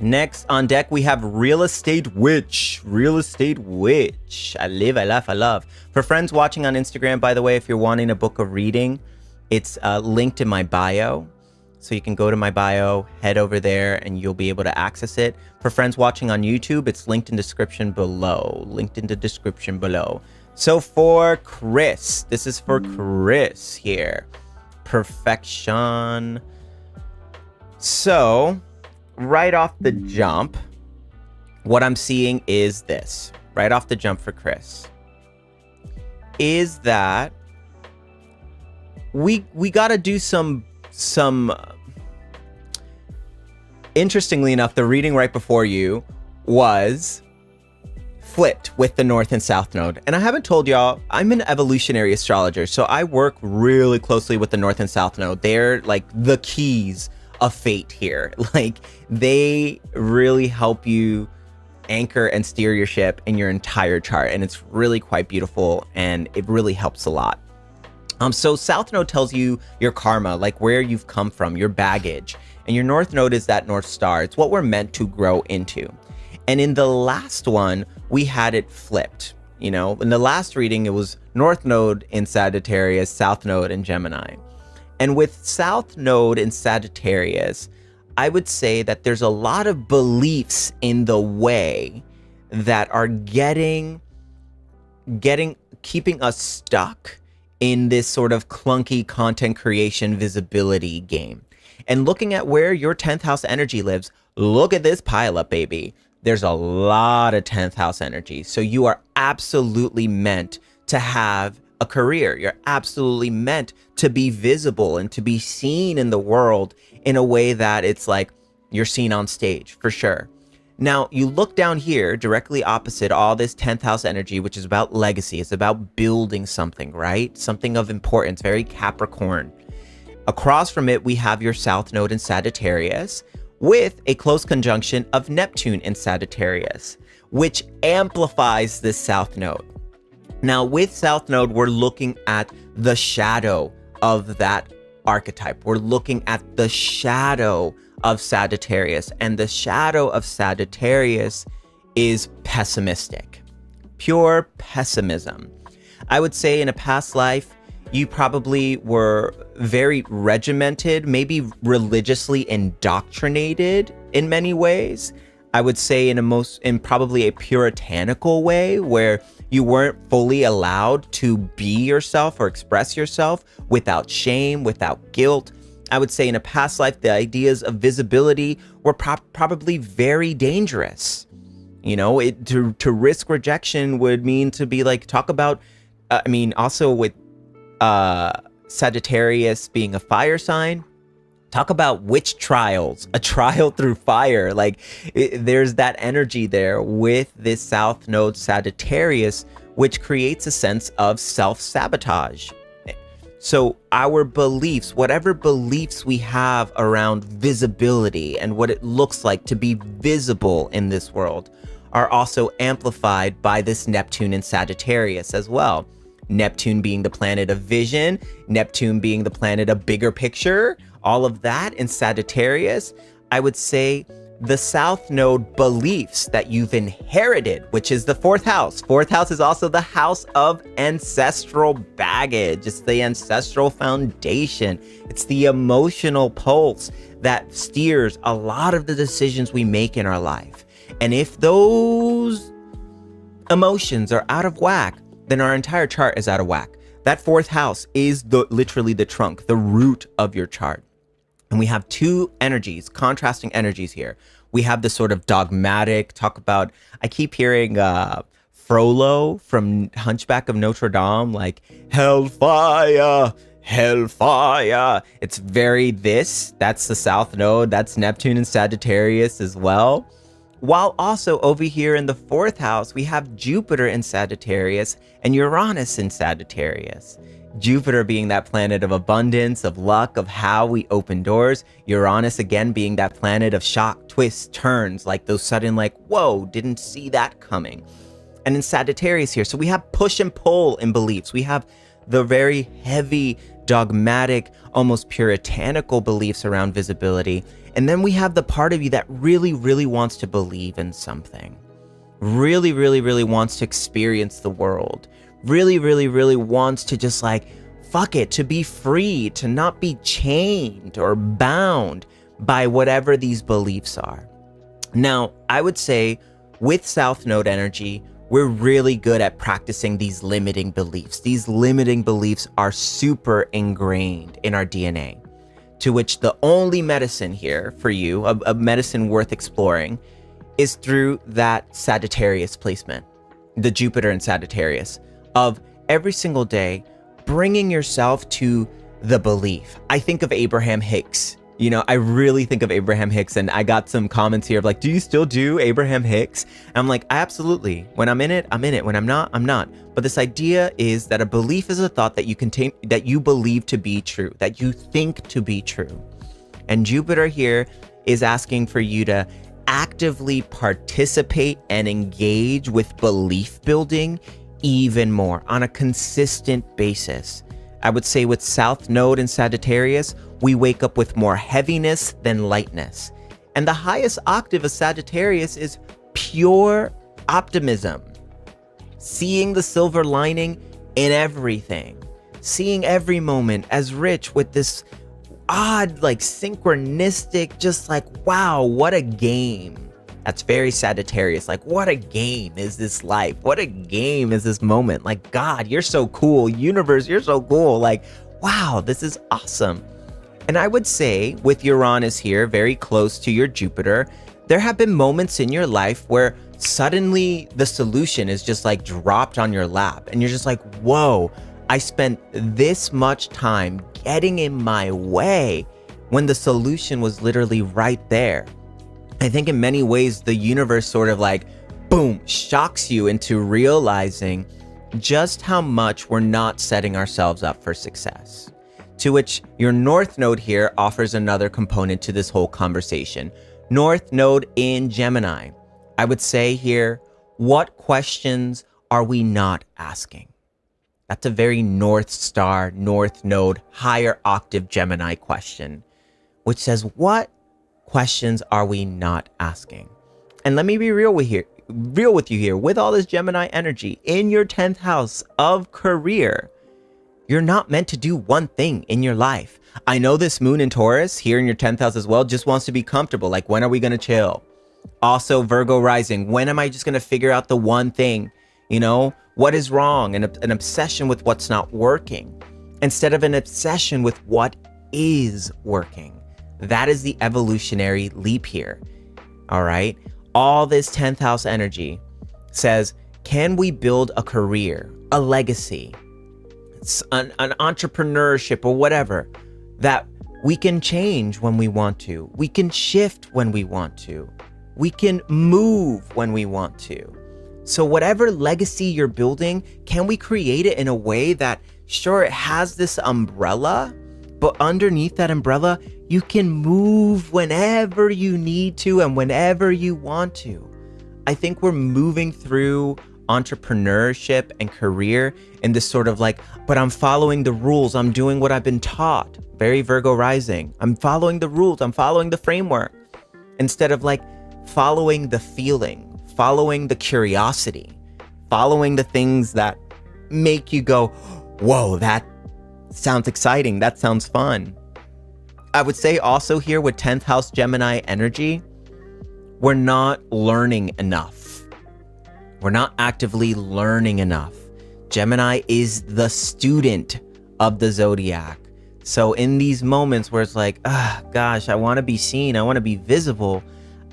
Next on deck, we have Real Estate Witch. I love. For friends watching on Instagram, by the way, if you're wanting to book a reading, it's linked in my bio. So you can go to my bio, head over there, and you'll be able to access it. For friends watching on YouTube, it's linked in description below. So for Chris, this is for Chris here. Perfection. So right off the jump, what I'm seeing is this. Right off the jump for Chris is that we got to do some interestingly enough, the reading right before you was flipped with the North and South Node. And I haven't told y'all, I'm an evolutionary astrologer, so I work really closely with the North and South Node. They're like the keys of fate here. Like, they really help you anchor and steer your ship in your entire chart, and it's really quite beautiful, and it really helps a lot. So South Node tells you your karma, like where you've come from, your baggage. And your North Node is that North Star. It's what we're meant to grow into. And in the last one, we had it flipped. You know, in the last reading, it was North Node in Sagittarius, South Node in Gemini. And with South Node in Sagittarius, I would say that there's a lot of beliefs in the way that are keeping us stuck in this sort of clunky content creation visibility game. And looking at where your 10th house energy lives, look at this pileup, baby. There's a lot of 10th house energy. So you are absolutely meant to have a career. You're absolutely meant to be visible and to be seen in the world in a way that it's like you're seen on stage, for sure. Now, you look down here, directly opposite all this 10th house energy, which is about legacy. It's about building something, right? Something of importance, very Capricorn. Across from it, we have your South Node in Sagittarius with a close conjunction of Neptune in Sagittarius, which amplifies this South Node. Now, with South Node, we're looking at the shadow of that archetype. We're looking at the shadow of Sagittarius, and the shadow of Sagittarius is pessimistic, pure pessimism. I would say in a past life, you probably were very regimented, maybe religiously indoctrinated in many ways. I would say in probably a puritanical way where you weren't fully allowed to be yourself or express yourself without shame, without guilt. I would say in a past life, the ideas of visibility were probably very dangerous. You know, to risk rejection would mean to be like, talk about, also with Sagittarius being a fire sign, talk about witch trials, a trial through fire. Like there's that energy there with this South Node Sagittarius, which creates a sense of self-sabotage. So our beliefs, whatever beliefs we have around visibility and what it looks like to be visible in this world, are also amplified by this Neptune in Sagittarius as well. Neptune being the planet of vision, Neptune being the planet of bigger picture, all of that in Sagittarius. I would say the South Node beliefs that you've inherited, which is the fourth house. Fourth house is also the house of ancestral baggage. It's the ancestral foundation. It's the emotional pulse that steers a lot of the decisions we make in our life. And if those emotions are out of whack, then our entire chart is out of whack. That fourth house is literally the trunk, the root of your chart. And we have two energies, contrasting energies here. We have the sort of dogmatic, I keep hearing Frollo from Hunchback of Notre Dame, like, hellfire, hellfire. It's very that's the South Node, that's Neptune and Sagittarius as well. While also over here in the fourth house, we have Jupiter in Sagittarius and Uranus in Sagittarius. Jupiter being that planet of abundance, of luck, of how we open doors. Uranus again being that planet of shock, twists, turns, like those sudden like, whoa, didn't see that coming. And in Sagittarius here, so we have push and pull in beliefs. We have the very heavy, dogmatic, almost puritanical beliefs around visibility. And then we have the part of you that really, really wants to believe in something. Really, really, really wants to experience the world. Really, really, really wants to just like, fuck it, to be free, to not be chained or bound by whatever these beliefs are. Now, I would say with South Node energy, we're really good at practicing these limiting beliefs. These limiting beliefs are super ingrained in our DNA. To which the only medicine here for you, a medicine worth exploring, is through that Sagittarius placement, the Jupiter in Sagittarius, of every single day bringing yourself to the belief. I think of Abraham Hicks. You know, I really think of Abraham Hicks, and I got some comments here of like, do you still do Abraham Hicks? And I'm like, absolutely. When I'm in it, I'm in it. When I'm not, I'm not. But this idea is that a belief is a thought that you contain, that you believe to be true, that you think to be true. And Jupiter here is asking for you to actively participate and engage with belief building even more on a consistent basis. I would say with South Node and Sagittarius, we wake up with more heaviness than lightness. And the highest octave of Sagittarius is pure optimism. Seeing the silver lining in everything. Seeing every moment as rich with this odd, like synchronistic, just like, wow, what a game. That's very Sagittarius. Like, what a game is this life? What a game is this moment? Like, God, you're so cool. Universe, you're so cool. Like, wow, this is awesome. And I would say with Uranus here, very close to your Jupiter, there have been moments in your life where suddenly the solution is just like dropped on your lap. And you're just like, whoa, I spent this much time getting in my way when the solution was literally right there. I think in many ways, the universe sort of like, boom, shocks you into realizing just how much we're not setting ourselves up for success. To which your North Node here offers another component to this whole conversation. North Node in Gemini. I would say here, what questions are we not asking? That's a very North Star, North Node, higher octave Gemini question, which says, what questions are we not asking? And let me be real with real with you here. With all this Gemini energy in your 10th house of career, you're not meant to do one thing in your life. I know this moon in Taurus here in your 10th house as well just wants to be comfortable. Like, when are we going to chill? Also, Virgo rising. When am I just going to figure out the one thing? You know, what is wrong? An obsession with what's not working instead of an obsession with what is working. That is the evolutionary leap here. All right. All this 10th house energy says, can we build a career, a legacy, an entrepreneurship or whatever that we can change when we want to? We can shift when we want to. We can move when we want to. So whatever legacy you're building, can we create it in a way that, sure, it has this umbrella, but underneath that umbrella, you can move whenever you need to and whenever you want to. I think we're moving through entrepreneurship and career in this sort of like, but I'm following the rules. I'm doing what I've been taught. Very Virgo rising. I'm following the rules. I'm following the framework. Instead of like following the feeling, following the curiosity, following the things that make you go, whoa, that sounds exciting. That sounds fun. I would say also here with 10th house Gemini energy, we're not learning enough. We're not actively learning enough. Gemini is the student of the zodiac. So in these moments where it's like, gosh, I want to be seen, I want to be visible,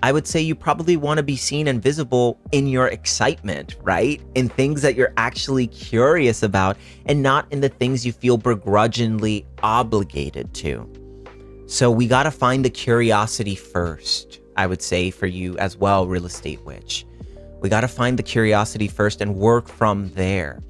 I would say you probably want to be seen and visible in your excitement, right? In things that you're actually curious about and not in the things you feel begrudgingly obligated to. So we got to find the curiosity first, I would say, for you as well, real estate witch. We got to find the curiosity first and work from there.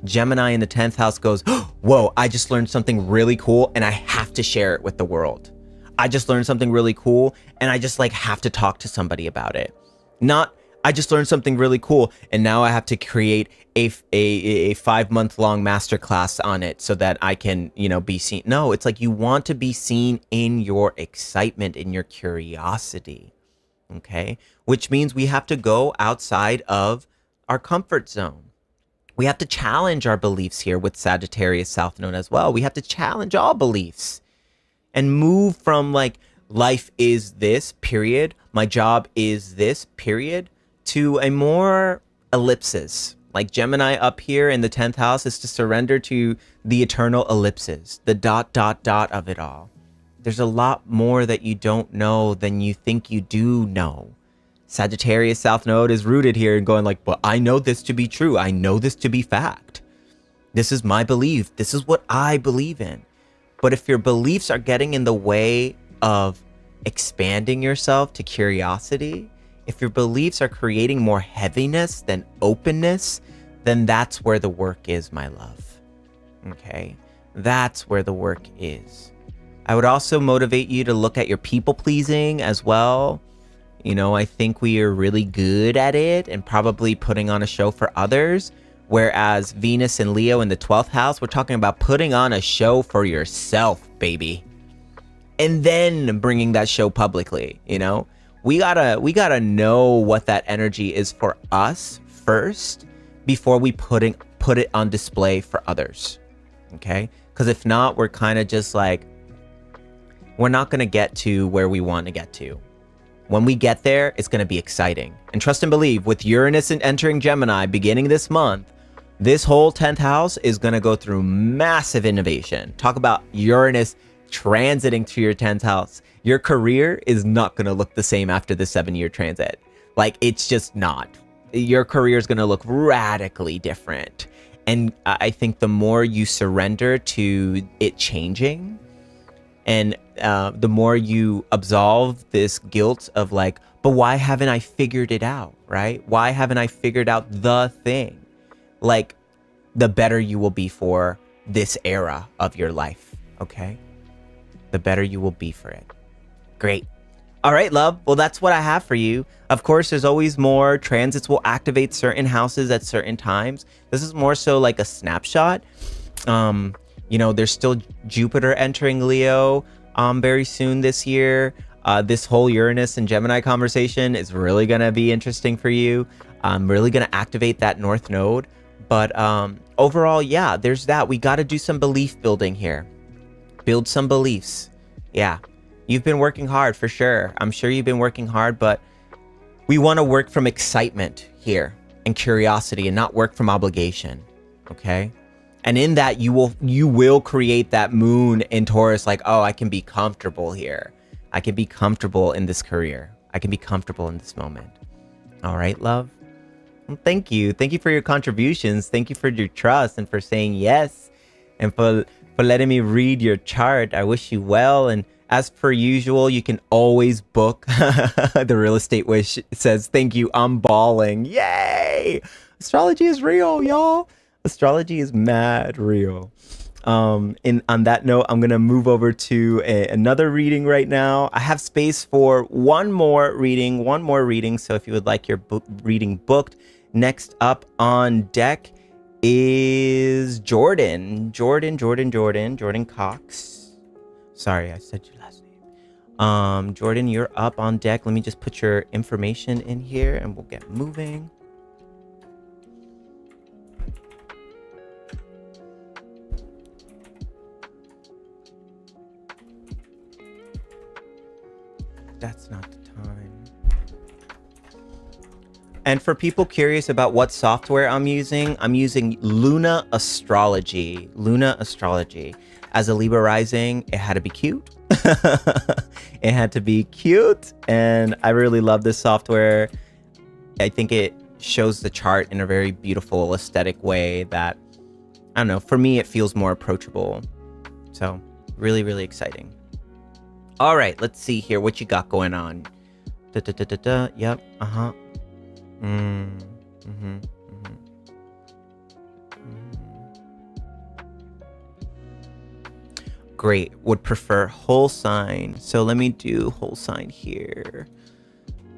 Gemini in the 10th house goes, whoa, I just learned something really cool and I have to share it with the world. I just learned something really cool and I just like have to talk to somebody about it. Not, I just learned something really cool and now I have to create a 5-month long masterclass on it so that I can, be seen. No, it's like you want to be seen in your excitement, in your curiosity. Okay. Which means we have to go outside of our comfort zone. We have to challenge our beliefs here with Sagittarius South Node as well. We have to challenge all beliefs and move from like, life is this, period. My job is this, period, to a more ellipses. Like Gemini up here in the 10th house is to surrender to the eternal ellipses, the ... of it all. There's a lot more that you don't know than you think you do know. Sagittarius South Node is rooted here and going like, but I know this to be true. I know this to be fact. This is my belief. This is what I believe in. But if your beliefs are getting in the way of expanding yourself to curiosity, if your beliefs are creating more heaviness than openness, then that's where the work is, my love. Okay? That's where the work is. I would also motivate you to look at your people pleasing as well. I think we are really good at it and probably putting on a show for others. Whereas Venus and Leo in the 12th house, we're talking about putting on a show for yourself, baby. And then bringing that show publicly, We gotta know what that energy is for us first before we put it on display for others. Okay? Because if not, we're kind of just like, we're not gonna get to where we want to get to. When we get there, it's gonna be exciting. And trust and believe, with Uranus entering Gemini beginning this month, this whole 10th house is gonna go through massive innovation. Talk about Uranus transiting to your 10th house. Your career is not going to look the same after the 7-year transit. Like, it's just not. Your career is going to look radically different. And I think the more you surrender to it changing and the more you absolve this guilt of like, but why haven't I figured it out, right? Why haven't I figured out the thing? Like, the better you will be for this era of your life, okay? The better you will be for it. Great. All right, love. Well, that's what I have for you. Of course, there's always more. Transits will activate certain houses at certain times. This is more so like a snapshot. There's still Jupiter entering Leo very soon this year. This whole Uranus and Gemini conversation is really going to be interesting for you. I'm really going to activate that North Node. But overall, yeah, there's that. We got to do some belief building here. Build some beliefs. Yeah, you've been working hard for sure. I'm sure you've been working hard, but we want to work from excitement here and curiosity and not work from obligation. Okay. And in that, you will create that moon in Taurus, like, oh, I can be comfortable here. I can be comfortable in this career. I can be comfortable in this moment. All right, love. Well, thank you. Thank you for your contributions. Thank you for your trust and for saying yes and for letting me read your chart. I wish you well. And as per usual, you can always book. The real estate wish says, thank you, I'm balling. Yay! Astrology is real, y'all. Astrology is mad real. On that note, I'm gonna move over to another reading right now. I have space for one more reading. So if you would like your reading booked, next up on deck is Jordan Cox. Sorry, I said your last name. Jordan, you're up on deck. Let me just put your information in here and we'll get moving. That's not the time. And for people curious about what software I'm using Luna Astrology. As a Libra rising, it had to be cute. It had to be cute. And I really love this software. I think it shows the chart in a very beautiful aesthetic way that, I don't know, for me, it feels more approachable. So really, really exciting. All right, let's see here what you got going on. Yep. Great. Would prefer whole sign. So let me do whole sign here.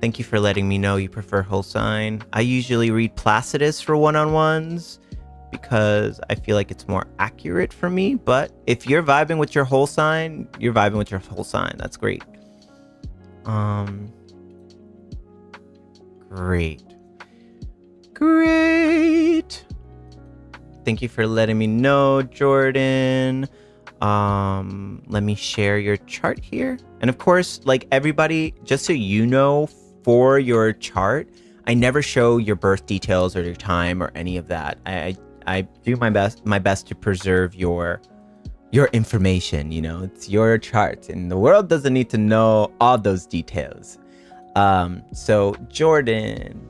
Thank you for letting me know you prefer whole sign. I usually read Placidus for one-on-ones because I feel like it's more accurate for me. But if you're vibing with your whole sign, you're vibing with your whole sign. That's great. Great. Thank you for letting me know, Jordan. Let me share your chart here. And of course, like everybody, just so you know, for your chart, I never show your birth details or your time or any of that. I do my best to preserve your information. You know, it's your chart and the world doesn't need to know all those details. So Jordan,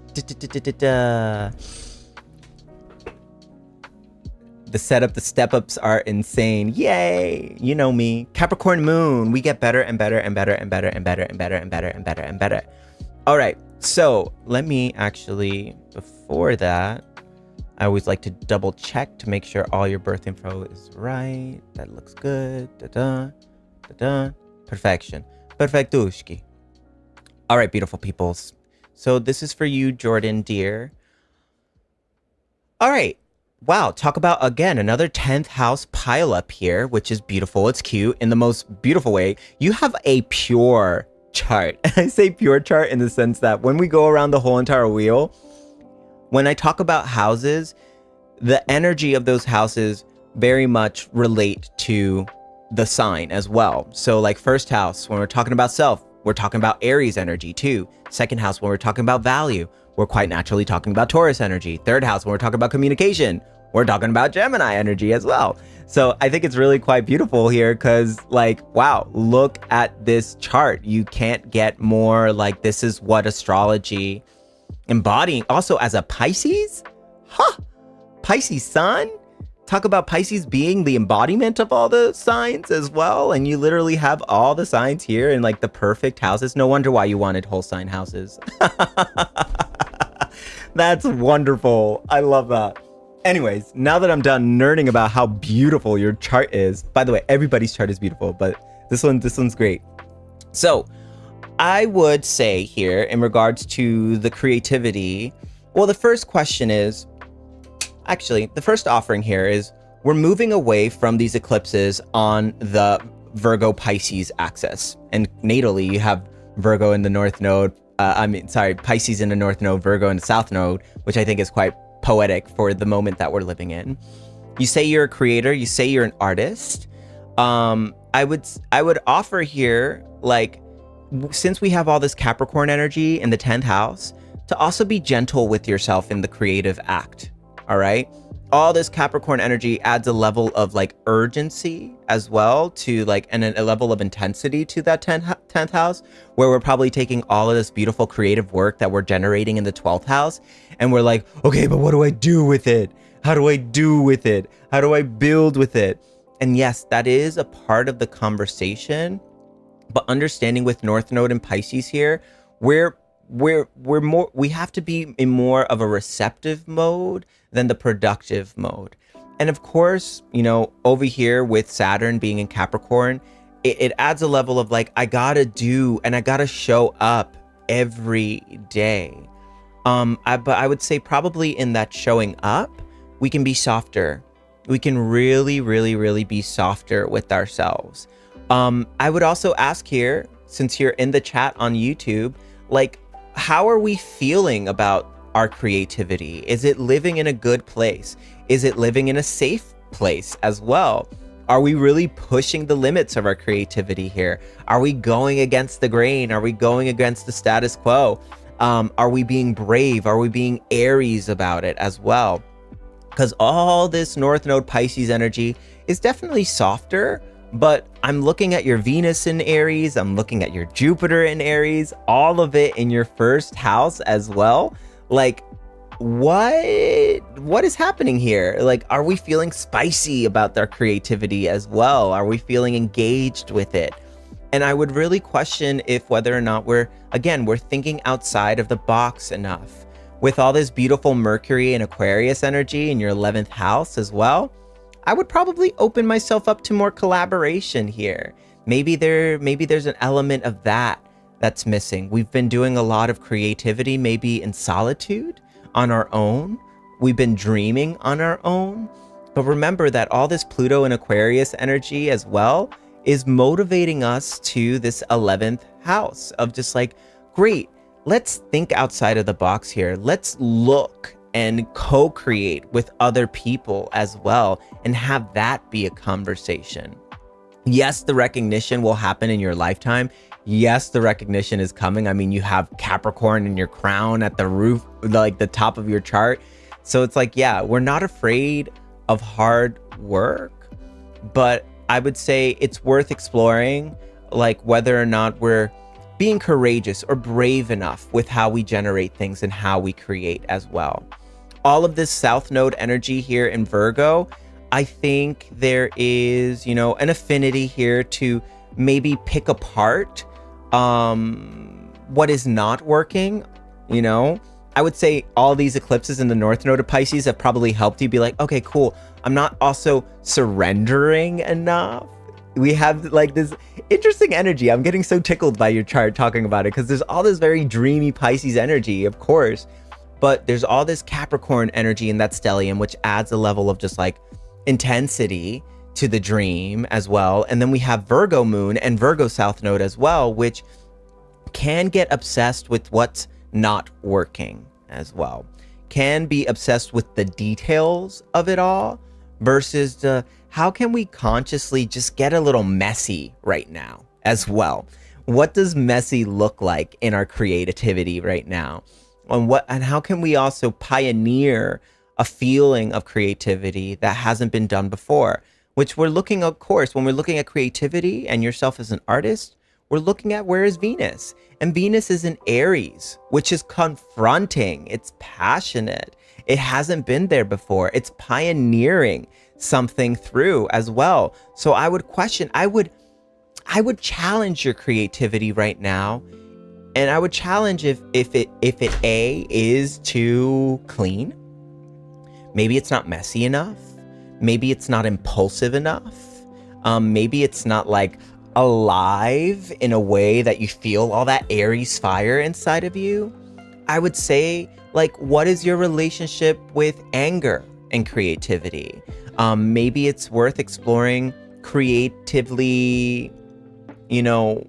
the setup, the step-ups are insane. Yay! You know me. Capricorn moon. We get better and better and better and better and better and better and better and better and better. All right. So let me actually, before that, I always like to double check to make sure all your birth info is right. That looks good. Perfection. Perfectushki. All right, beautiful peoples. So this is for you, Jordan, dear. All right. Wow. Talk about, again, another 10th house pile up here, which is beautiful. It's cute in the most beautiful way. You have a pure chart. I say pure chart in the sense that when we go around the whole entire wheel, when I talk about houses, the energy of those houses very much relate to the sign as well. So like first house, when we're talking about self, we're talking about Aries energy too. Second house, when we're talking about value, we're quite naturally talking about Taurus energy. Third house, when we're talking about communication, we're talking about Gemini energy as well. So I think it's really quite beautiful here because like, wow, look at this chart. You can't get more like this is what astrology embodying. Also as a Pisces, Pisces sun. Talk about Pisces being the embodiment of all the signs as well. And you literally have all the signs here in like the perfect houses. No wonder why you wanted whole sign houses. That's wonderful. I love that. Anyways, now that I'm done nerding about how beautiful your chart is, by the way, everybody's chart is beautiful, but this one's great. So I would say here in regards to the creativity, well, the first question is, actually, the first offering here is we're moving away from these eclipses on the Virgo Pisces axis. And natally, you have Virgo in the North Node. Pisces in the North Node, Virgo in the South Node, which I think is quite poetic for the moment that we're living in. You say you're a creator. You say you're an artist. I would offer here, like, since we have all this Capricorn energy in the 10th house, to also be gentle with yourself in the creative act. All right. All this Capricorn energy adds a level of like urgency as well to like, and a level of intensity to that 10th house, where we're probably taking all of this beautiful creative work that we're generating in the 12th house. And we're like, okay, but what do I do with it? How do I do with it? How do I build with it? And yes, that is a part of the conversation, but understanding with North Node and Pisces here, we have to be in more of a receptive mode than the productive mode. And of course, you know, over here with Saturn being in Capricorn, it adds a level of like, I gotta do and I gotta show up every day. But I would say probably in that showing up, we can be softer. We can really, really, really be softer with ourselves. I would also ask here, since you're in the chat on YouTube, like, how are we feeling about our creativity? Is it living in a good place? Is it living in a safe place as well? Are we really pushing the limits of our creativity here? Are we going against the grain? Are we going against the status quo? Are we being brave? Are we being Aries about it as well? Because all this North Node Pisces energy is definitely softer, but I'm looking at your Venus in Aries, I'm looking at your Jupiter in Aries, all of it in your first house as well. Like, what is happening here? Like, are we feeling spicy about their creativity as well? Are we feeling engaged with it? And I would really question if whether or not we're thinking outside of the box enough. With all this beautiful Mercury and Aquarius energy in your 11th house as well, I would probably open myself up to more collaboration here. Maybe there's an element of that's missing. We've been doing a lot of creativity, maybe in solitude on our own. We've been dreaming on our own. But remember that all this Pluto and Aquarius energy as well is motivating us to this 11th house of just like, great, let's think outside of the box here. Let's look and co-create with other people as well and have that be a conversation. Yes, the recognition will happen in your lifetime. Yes, the recognition is coming. I mean, you have Capricorn in your crown at the roof, like the top of your chart. So it's like, yeah, we're not afraid of hard work, but I would say it's worth exploring, like whether or not we're being courageous or brave enough with how we generate things and how we create as well. All of this South Node energy here in Virgo, I think there is, you know, an affinity here to maybe pick apart what is not working, you know. I would say all these eclipses in the North Node of Pisces have probably helped you be like, okay, cool. I'm not also surrendering enough. We have like this interesting energy. I'm getting so tickled by your chart talking about it because there's all this very dreamy Pisces energy, of course. But there's all this Capricorn energy in that stellium, which adds a level of just like intensity to the dream as well. And then we have Virgo moon and Virgo South Node as well, which can get obsessed with what's not working as well. Can be obsessed with the details of it all versus how can we consciously just get a little messy right now as well? What does messy look like in our creativity right now? And how can we also pioneer a feeling of creativity that hasn't been done before? Which we're looking, of course, when we're looking at creativity and yourself as an artist, we're looking at where is Venus? And Venus is in Aries, which is confronting. It's passionate. It hasn't been there before. It's pioneering something through as well. So I would question, I would challenge your creativity right now. And I would challenge if it A is too clean, maybe it's not messy enough, maybe it's not impulsive enough, maybe it's not like alive in a way that you feel all that Aries fire inside of you. I would say, like, what is your relationship with anger and creativity? Maybe it's worth exploring creatively, you know,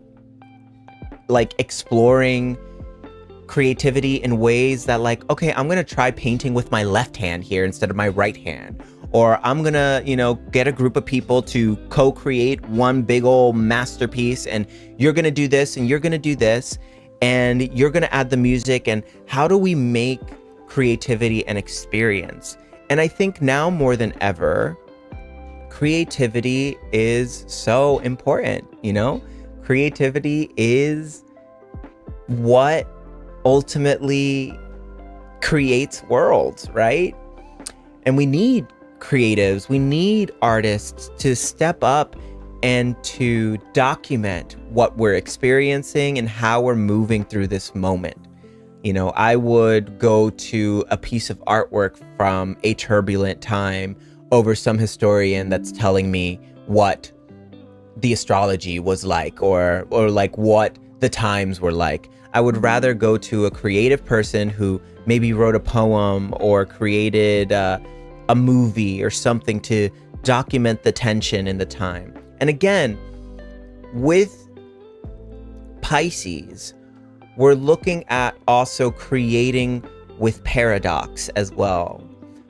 like exploring creativity in ways that like, okay, I'm gonna try painting with my left hand here instead of my right hand. Or I'm gonna, you know, get a group of people to co-create one big old masterpiece, and you're gonna do this and you're gonna do this, and you're gonna add the music. And how do we make creativity an experience? And I think now more than ever, creativity is so important, you know? Creativity is what ultimately creates worlds, right? And we need creatives, we need artists to step up and to document what we're experiencing and how we're moving through this moment. You know, I would go to a piece of artwork from a turbulent time over some historian that's telling me what the astrology was like, or like what the times were like. I would rather go to a creative person who maybe wrote a poem or created a movie or something to document the tension in the time. And again, with Pisces, we're looking at also creating with paradox as well.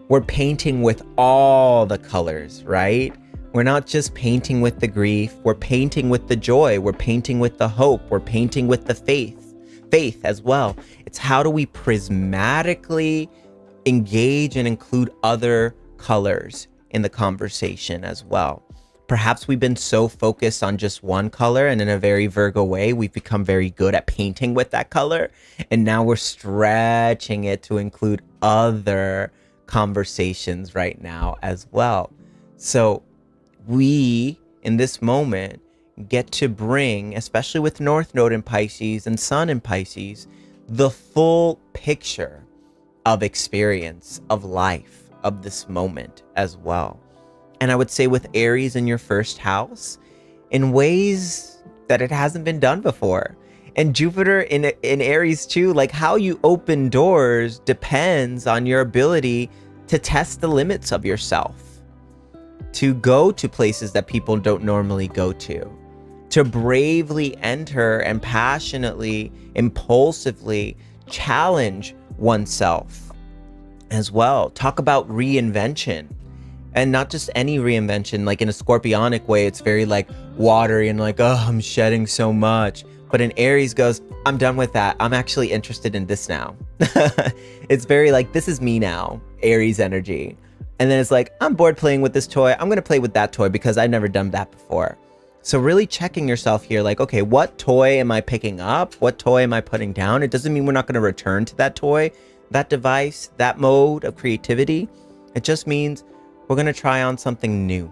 We're painting with all the colors, right? We're not just painting with the grief, we're painting with the joy, we're painting with the hope, we're painting with the faith as well. It's how do we prismatically engage and include other colors in the conversation as well. Perhaps we've been so focused on just one color, and in a very Virgo way, we've become very good at painting with that color. And now we're stretching it to include other conversations right now as well. So we, in this moment, get to bring, especially with North Node in Pisces and Sun in Pisces, the full picture of experience, of life, of this moment as well. And I would say with Aries in your first house, in ways that it hasn't been done before. And Jupiter in Aries too, like how you open doors depends on your ability to test the limits of yourself, to go to places that people don't normally go to bravely enter and passionately, impulsively challenge oneself as well. Talk about reinvention. And not just any reinvention, like in a scorpionic way, it's very like watery and like, oh, I'm shedding so much. But in Aries goes, I'm done with that. I'm actually interested in this now. It's very like, this is me now, Aries energy. And then it's like, I'm bored playing with this toy. I'm going to play with that toy because I've never done that before. So really checking yourself here, like, okay, what toy am I picking up? What toy am I putting down? It doesn't mean we're not going to return to that toy, that device, that mode of creativity. It just means we're going to try on something new.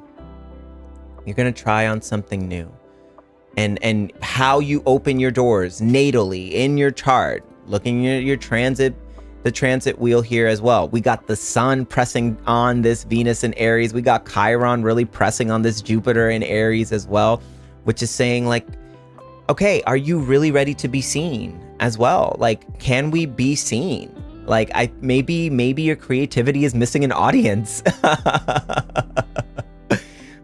You're going to try on something new. And how you open your doors natally in your chart, looking at your transit, the transit wheel here as well. We got the sun pressing on this Venus in Aries. We got Chiron really pressing on this Jupiter in Aries as well, which is saying like, okay, are you really ready to be seen as well? Like, can we be seen? Like, maybe your creativity is missing an audience.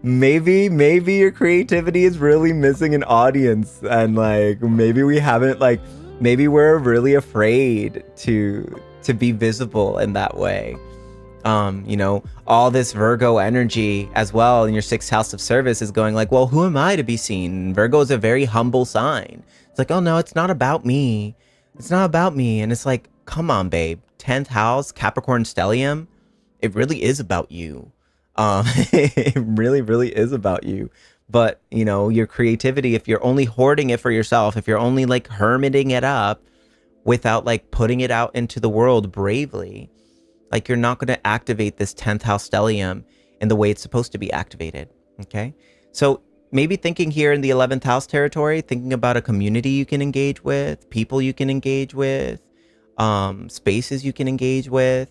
maybe your creativity is really missing an audience, and like maybe we haven't, like maybe we're really afraid to be visible in that way. You know, all this Virgo energy as well in your sixth house of service is going like, well, who am I to be seen? Virgo is a very humble sign. It's like, oh no, it's not about me. It's not about me. And it's like, come on, babe. 10th house, Capricorn stellium. It really is about you. It really, really is about you. But, you know, your creativity, if you're only hoarding it for yourself, if you're only like hermiting it up without like putting it out into the world bravely, like you're not going to activate this 10th house stellium in the way it's supposed to be activated. Okay. So maybe thinking here in the 11th house territory, thinking about a community you can engage with, people you can engage with, spaces you can engage with.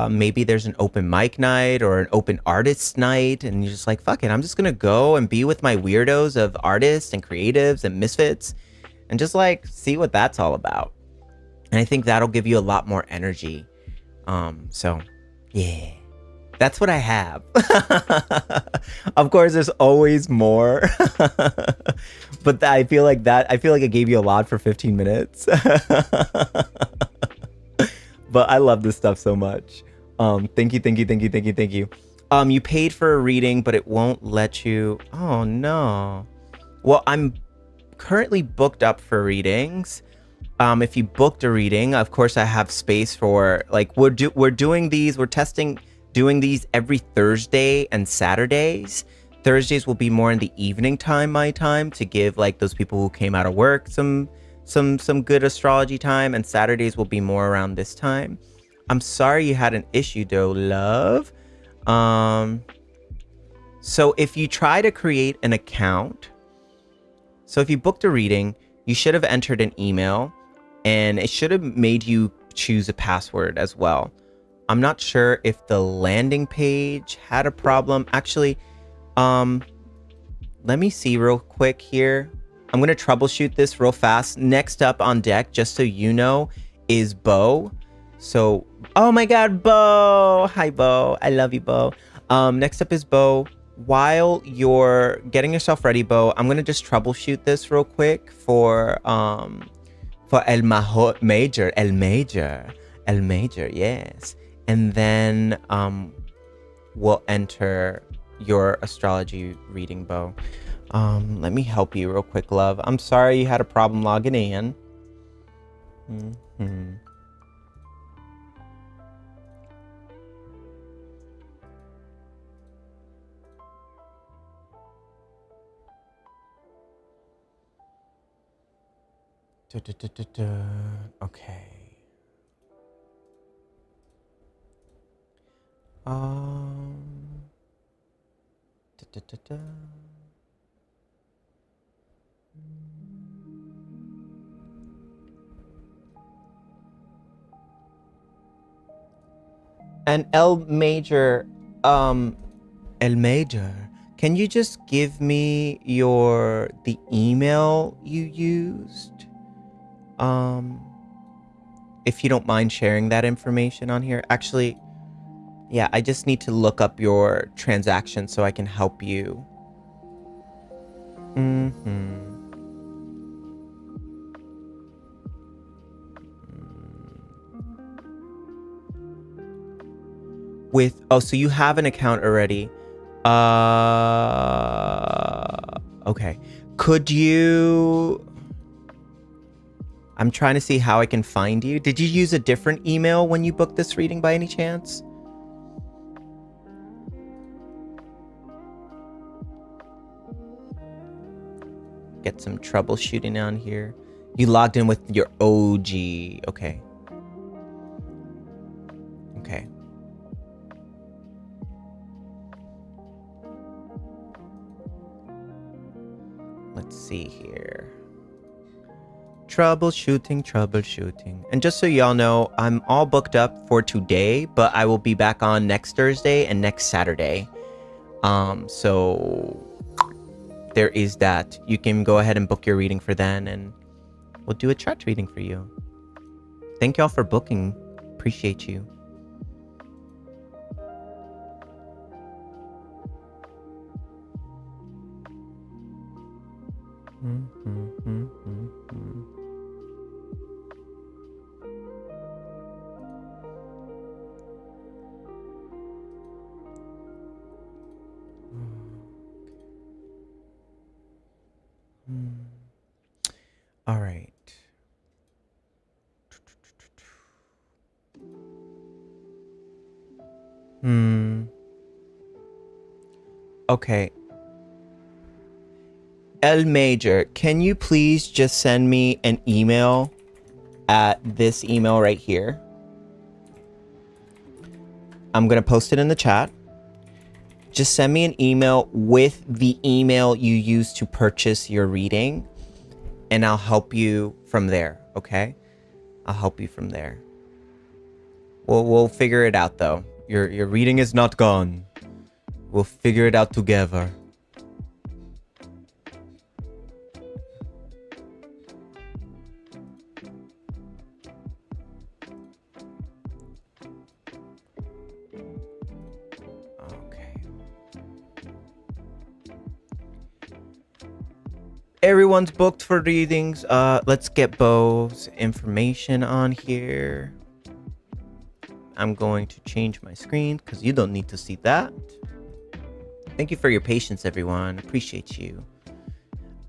Maybe there's an open mic night or an open artist night, and you're just like, fuck it, I'm just gonna go and be with my weirdos of artists and creatives and misfits and just like see what that's all about. And I think that'll give you a lot more energy. So yeah, That's what I have. Of course, there's always more. But I feel like I gave you a lot for 15 minutes. But I love this stuff so much. Thank you, thank you, thank you, thank you, thank you. You paid for a reading, but it won't let you. Oh no. Well, I'm currently booked up for readings. If you booked a reading, of course I have space for, like, we're doing these, we're doing these every Thursday and Saturdays. Thursdays will be more in the evening time, my time, to give like those people who came out of work some good astrology time, and Saturdays will be more around this time. I'm sorry you had an issue though, love. So if you try to create an account, so if you booked a reading, you should have entered an email, and it should have made you choose a password as well. I'm not sure if the landing page had a problem. Actually, let me see real quick here. I'm going to troubleshoot this real fast. Next up on deck, just so you know, is Bo. So, oh my God, Bo. Hi, Bo. I love you, Bo. Next up is Bo. While you're getting yourself ready, Bo, I'm going to just troubleshoot this real quick for El Major, yes. And then we'll enter your astrology reading, Bo. Let me help you real quick, love. I'm sorry you had a problem logging in. Okay. And El Major, can you just give me the email you used? If you don't mind sharing that information on here. Actually, yeah, I just need to look up your transaction so I can help you. So you have an account already. Okay. Could you... I'm trying to see how I can find you. Did you use a different email when you booked this reading by any chance? Get some troubleshooting on here. You logged in with your OG. Okay. Okay. Let's see here. Troubleshooting. And just so y'all know, I'm all booked up for today, but I will be back on next Thursday and next Saturday. So there is that. You can go ahead and book your reading for then, and we'll do a chart reading for you. Thank y'all for booking. Appreciate you. All right. Okay. El Major, can you please just send me an email at this email right here? I'm going to post it in the chat. Just send me an email with the email you used to purchase your reading, and I'll help you from there, okay? I'll help you from there. We'll figure it out, though. Your reading is not gone. We'll figure it out together. Everyone's booked for readings. Let's get Bo's information on here. I'm going to change my screen because you don't need to see that. Thank you for your patience, everyone. Appreciate you.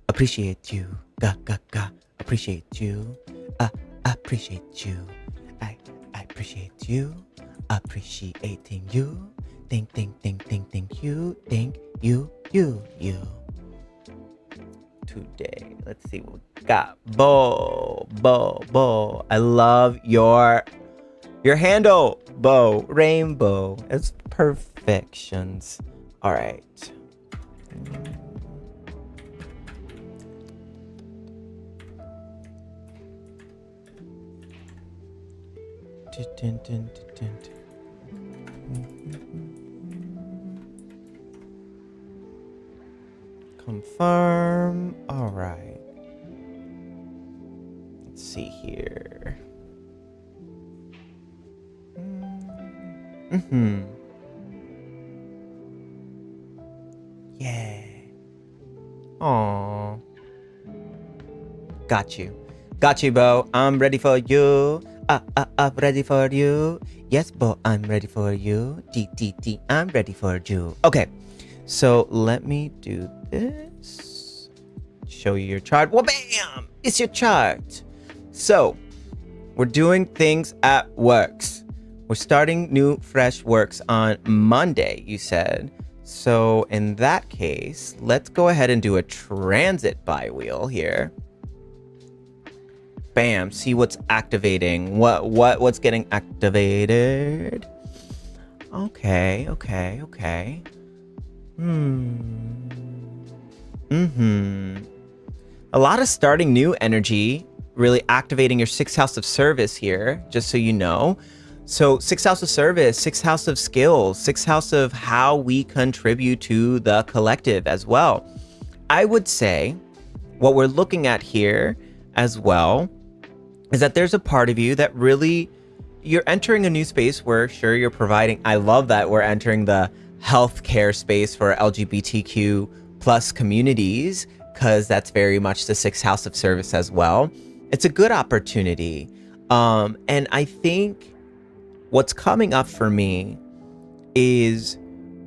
Appreciate you. Ga ga ga. Appreciate you. Appreciate you. I appreciate you. Appreciating you. Thank you. Thank you. Today, let's see what we got. Bo. I love your handle, Bo. Rainbow. It's perfections. All right. Confirm. All right. Let's see here. Yeah. Aw. Got you, Bo. I'm ready for you. Ready for you. Yes, Bo, I'm ready for you. I'm ready for you. Okay, so let me do this. Show you your chart. Well, bam! It's your chart. So, we're doing things at works. We're starting new, fresh works on Monday, you said. So, in that case, let's go ahead and do a transit bi-wheel here. Bam, see what's activating. What's getting activated? Okay. A lot of starting new energy, really activating your 6th house of service here, just so you know. So 6th house of service, 6th house of skills, 6th house of how we contribute to the collective as well. I would say what we're looking at here as well is that there's a part of you that really, you're entering a new space where sure you're providing. I love that we're entering the healthcare space for LGBTQ plus communities, because that's very much the 6th house of service as well. It's a good opportunity. And I think what's coming up for me is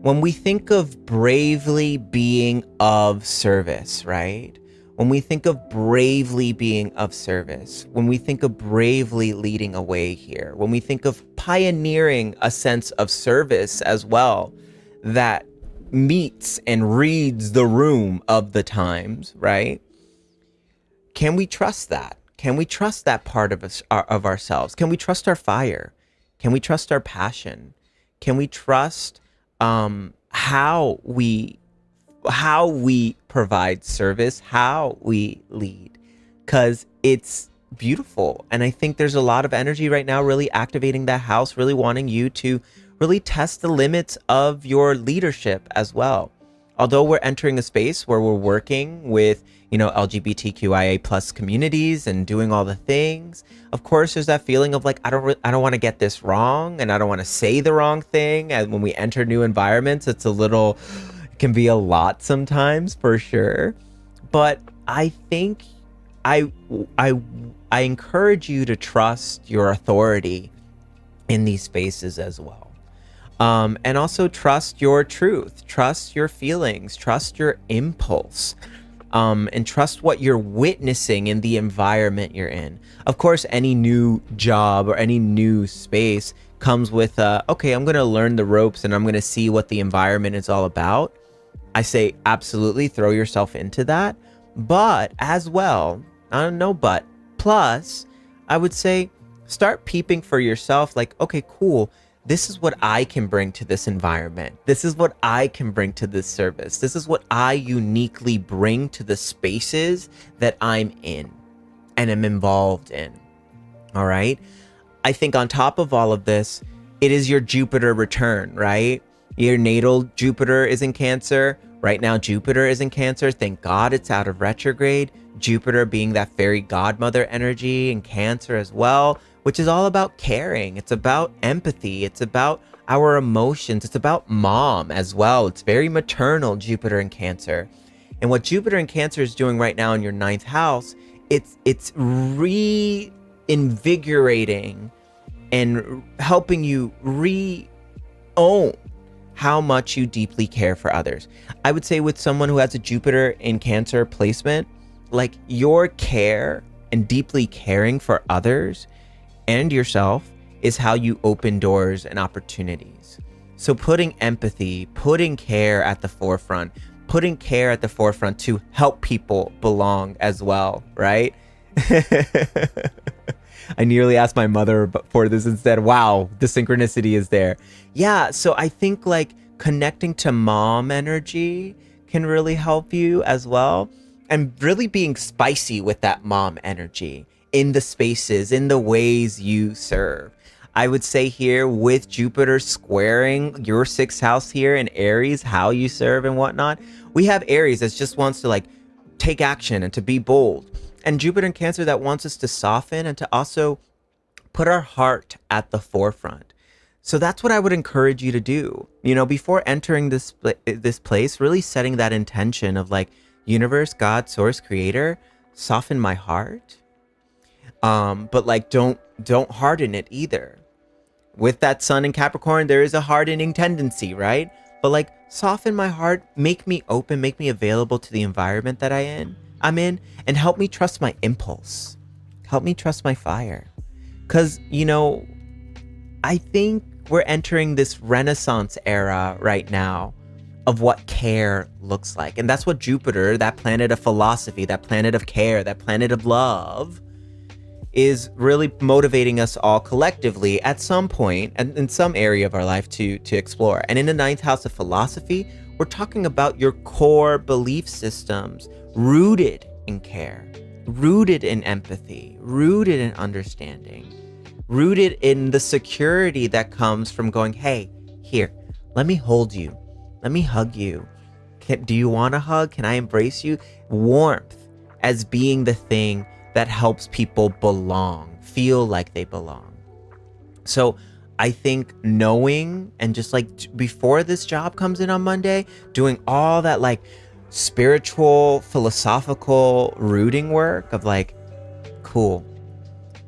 when we think of bravely being of service, right? When we think of bravely being of service, when we think of bravely leading a way here, when we think of pioneering a sense of service as well, that meets and reads the room of the times, right? Can we trust that? Can we trust that part of us, of ourselves? Can we trust our fire? Can we trust our passion? Can we trust how we provide service, how we lead? Because it's beautiful. And I think there's a lot of energy right now really activating that house, really wanting you to really test the limits of your leadership as well. Although we're entering a space where we're working with, LGBTQIA plus communities and doing all the things, of course, there's that feeling of like, I don't want to get this wrong, and I don't want to say the wrong thing. And when we enter new environments, it can be a lot sometimes, for sure. But I think I encourage you to trust your authority in these spaces as well. And also trust your truth, trust your feelings, trust your impulse, and trust what you're witnessing in the environment you're in. Of course, any new job or any new space comes with, okay, I'm going to learn the ropes and I'm going to see what the environment is all about. I say absolutely throw yourself into that. But as well, plus, I would say start peeping for yourself like, okay, cool. This is what I can bring to this environment. This is what I can bring to this service. This is what I uniquely bring to the spaces that I'm in and am involved in. All right. I think on top of all of this, it is your Jupiter return, right? Your natal Jupiter is in Cancer. Right now, Jupiter is in Cancer. Thank God it's out of retrograde. Jupiter being that fairy godmother energy in Cancer as well, which is all about caring. It's about empathy. It's about our emotions. It's about mom as well. It's very maternal, Jupiter in Cancer. And what Jupiter in Cancer is doing right now in your ninth house, it's reinvigorating and helping you re-own how much you deeply care for others. I would say with someone who has a Jupiter in Cancer placement, like your care and deeply caring for others and yourself is how you open doors and opportunities. So putting empathy, putting care at the forefront to help people belong as well, right? I nearly asked my mother for this instead. Wow, the synchronicity is there. Yeah, so I think like connecting to mom energy can really help you as well. And really being spicy with that mom energy in the spaces, in the ways you serve. I would say here with Jupiter squaring your sixth house here in Aries, how you serve and whatnot, we have Aries that just wants to like take action and to be bold. And Jupiter in Cancer that wants us to soften and to also put our heart at the forefront. So that's what I would encourage you to do. You know, before entering this place, really setting that intention of like, universe, God, source, creator, soften my heart. But like, don't harden it either. With that sun in Capricorn, there is a hardening tendency, right? But like, soften my heart, make me open, make me available to the environment that I'm in, and help me trust my impulse. Help me trust my fire. Because, you know, I think we're entering this Renaissance era right now of what care looks like. And that's what Jupiter, that planet of philosophy, that planet of care, that planet of love, is really motivating us all collectively at some point and in some area of our life to explore. And in the ninth house of philosophy, we're talking about your core belief systems rooted in care, rooted in empathy, rooted in understanding, rooted in the security that comes from going, hey, here, let me hold you. Let me hug you. Do you want a hug? Can I embrace you? Warmth as being the thing that helps people belong, feel like they belong. So I think knowing and just like before this job comes in on Monday, doing all that like spiritual, philosophical rooting work of like, cool,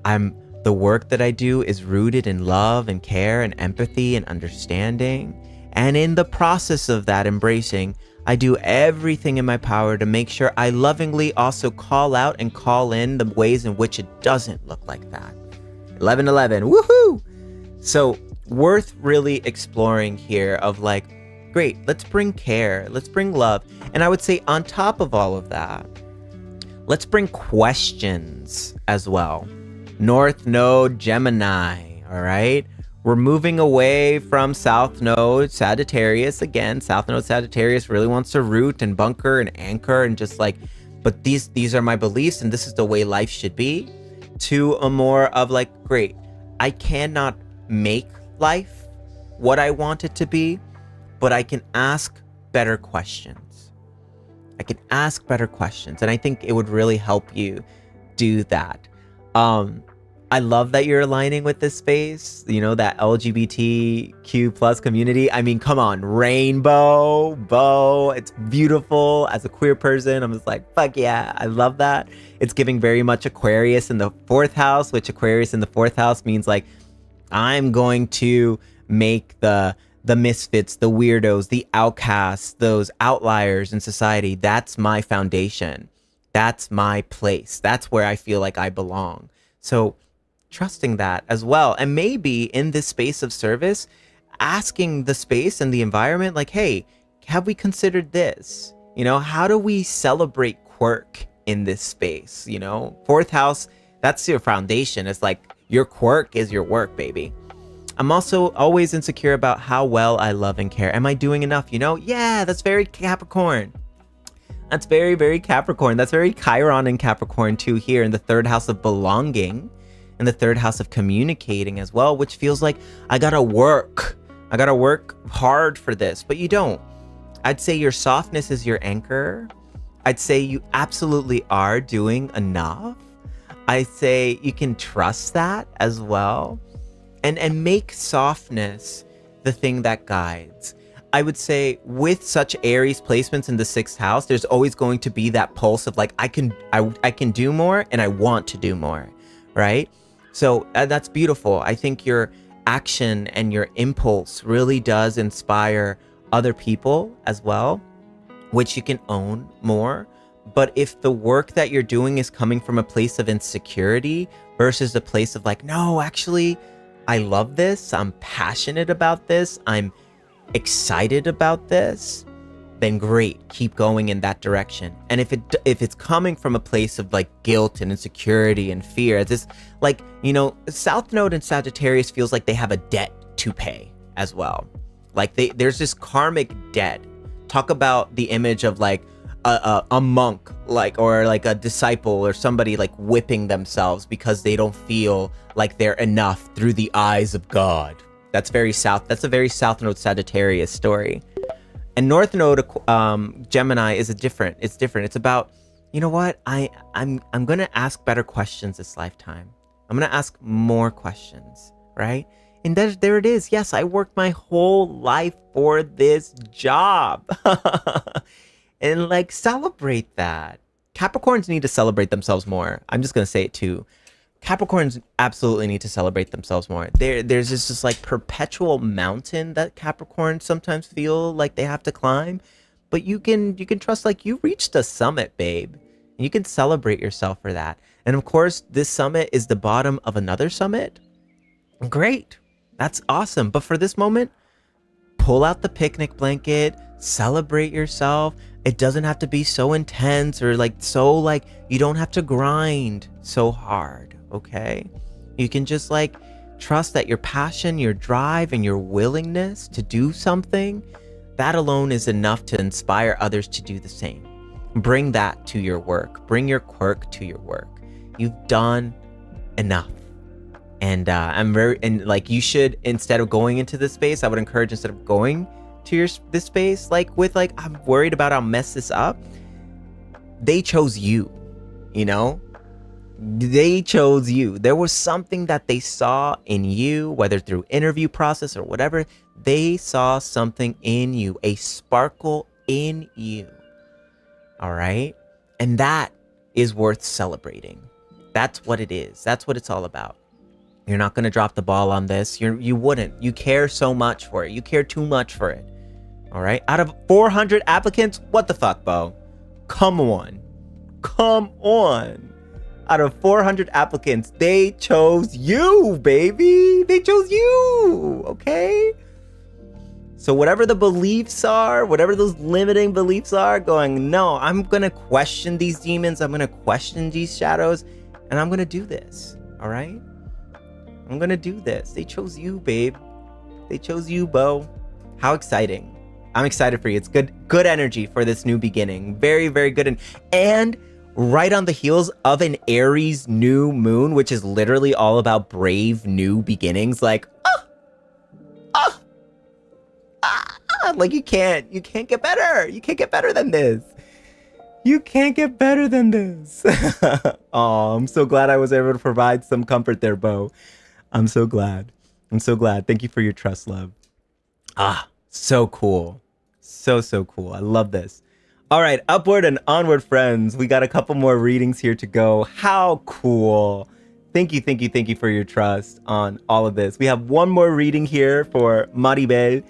the work that I do is rooted in love and care and empathy and understanding. And in the process of that embracing, I do everything in my power to make sure I lovingly also call out and call in the ways in which it doesn't look like that. 11/11, woohoo! So worth really exploring here of like, great, let's bring care, let's bring love. And I would say on top of all of that, let's bring questions as well. North Node Gemini, all right? We're moving away from South Node Sagittarius. Again, South Node Sagittarius really wants to root and bunker and anchor and just like, but these are my beliefs and this is the way life should be, to a more of like, great, I cannot make life what I want it to be, but I can ask better questions. I can ask better questions. And I think it would really help you do that. I love that you're aligning with this space, you know, that LGBTQ plus community. I mean, come on, rainbow, bow, it's beautiful. As a queer person, I'm just like, fuck yeah, I love that. It's giving very much Aquarius in the fourth house, which Aquarius in the fourth house means like, I'm going to make the misfits, the weirdos, the outcasts, those outliers in society. That's my foundation. That's my place. That's where I feel like I belong. So trusting that as well. And maybe in this space of service, asking the space and the environment, like, hey, have we considered this? You know, how do we celebrate quirk in this space? You know, fourth house, that's your foundation. It's like your quirk is your work, baby. I'm also always insecure about how well I love and care. Am I doing enough? You know, yeah, that's very Capricorn. That's very, very Capricorn. That's very Chiron and Capricorn too here in the third house of belonging, in the third house of communicating as well, which feels like I gotta work hard for this, but you don't. I'd say your softness is your anchor. I'd say you absolutely are doing enough. I'd say you can trust that as well, and make softness the thing that guides. I would say with such Aries placements in the 6th house, there's always going to be that pulse of like, I can do more and I want to do more, right? So that's beautiful. I think your action and your impulse really does inspire other people as well, which you can own more. But if the work that you're doing is coming from a place of insecurity versus a place of like, no, actually, I love this, I'm passionate about this, I'm excited about this, then great, keep going in that direction. And if it's coming from a place of like guilt and insecurity and fear, this, like, you know, South Node in Sagittarius feels like they have a debt to pay as well. Like there's this karmic debt. Talk about the image of like a monk, like, or like a disciple or somebody like whipping themselves because they don't feel like they're enough through the eyes of God. That's a very South Node Sagittarius story. And North Node Gemini is different. It's about, you know what? I'm gonna ask better questions this lifetime. I'm gonna ask more questions, right? And there it is. Yes, I worked my whole life for this job. And like, celebrate that. Capricorns need to celebrate themselves more. I'm just gonna say it too. Capricorns absolutely need to celebrate themselves more. There's this like perpetual mountain that Capricorns sometimes feel like they have to climb, but you can trust, like, you reached the summit, babe. And you can celebrate yourself for that. And of course, this summit is the bottom of another summit. Great, that's awesome. But for this moment, pull out the picnic blanket, celebrate yourself. It doesn't have to be so intense or like so like you don't have to grind so hard, okay? You can just like trust that your passion, your drive, and your willingness to do something, that alone is enough to inspire others to do the same. Bring that to your work. Bring your quirk to your work. You've done enough. And you should, instead of going into this space, I would encourage, instead of going to this space like with like, I'm worried about I'll mess this up, they chose you, you know? They chose you. There was something that they saw in you, whether through interview process or whatever. They saw something in you, a sparkle in you. All right? And that is worth celebrating. That's what it is. That's what it's all about. You're not going to drop the ball on this. You wouldn't. You care so much for it. You care too much for it. All right? Out of 400 applicants, what the fuck, Bo? Come on. Come on. Out of 400 applicants, they chose you, baby. They chose you. Okay? So whatever the beliefs are, whatever those limiting beliefs are, going, no, I'm going to question these demons. I'm going to question these shadows. And I'm going to do this. All right? I'm going to do this. They chose you, babe. They chose you, Bo. How exciting. I'm excited for you. It's good energy for this new beginning. Very, very good. And right on the heels of an Aries new moon, which is literally all about brave new beginnings. Like, like you can't get better. You can't get better than this. You can't get better than this. Oh, I'm so glad I was able to provide some comfort there, Bo. I'm so glad. I'm so glad. Thank you for your trust, love. So cool. So cool. I love this. All right, upward and onward, friends. We got a couple more readings here to go. How cool. Thank you for your trust on all of this. We have one more reading here for Mariell.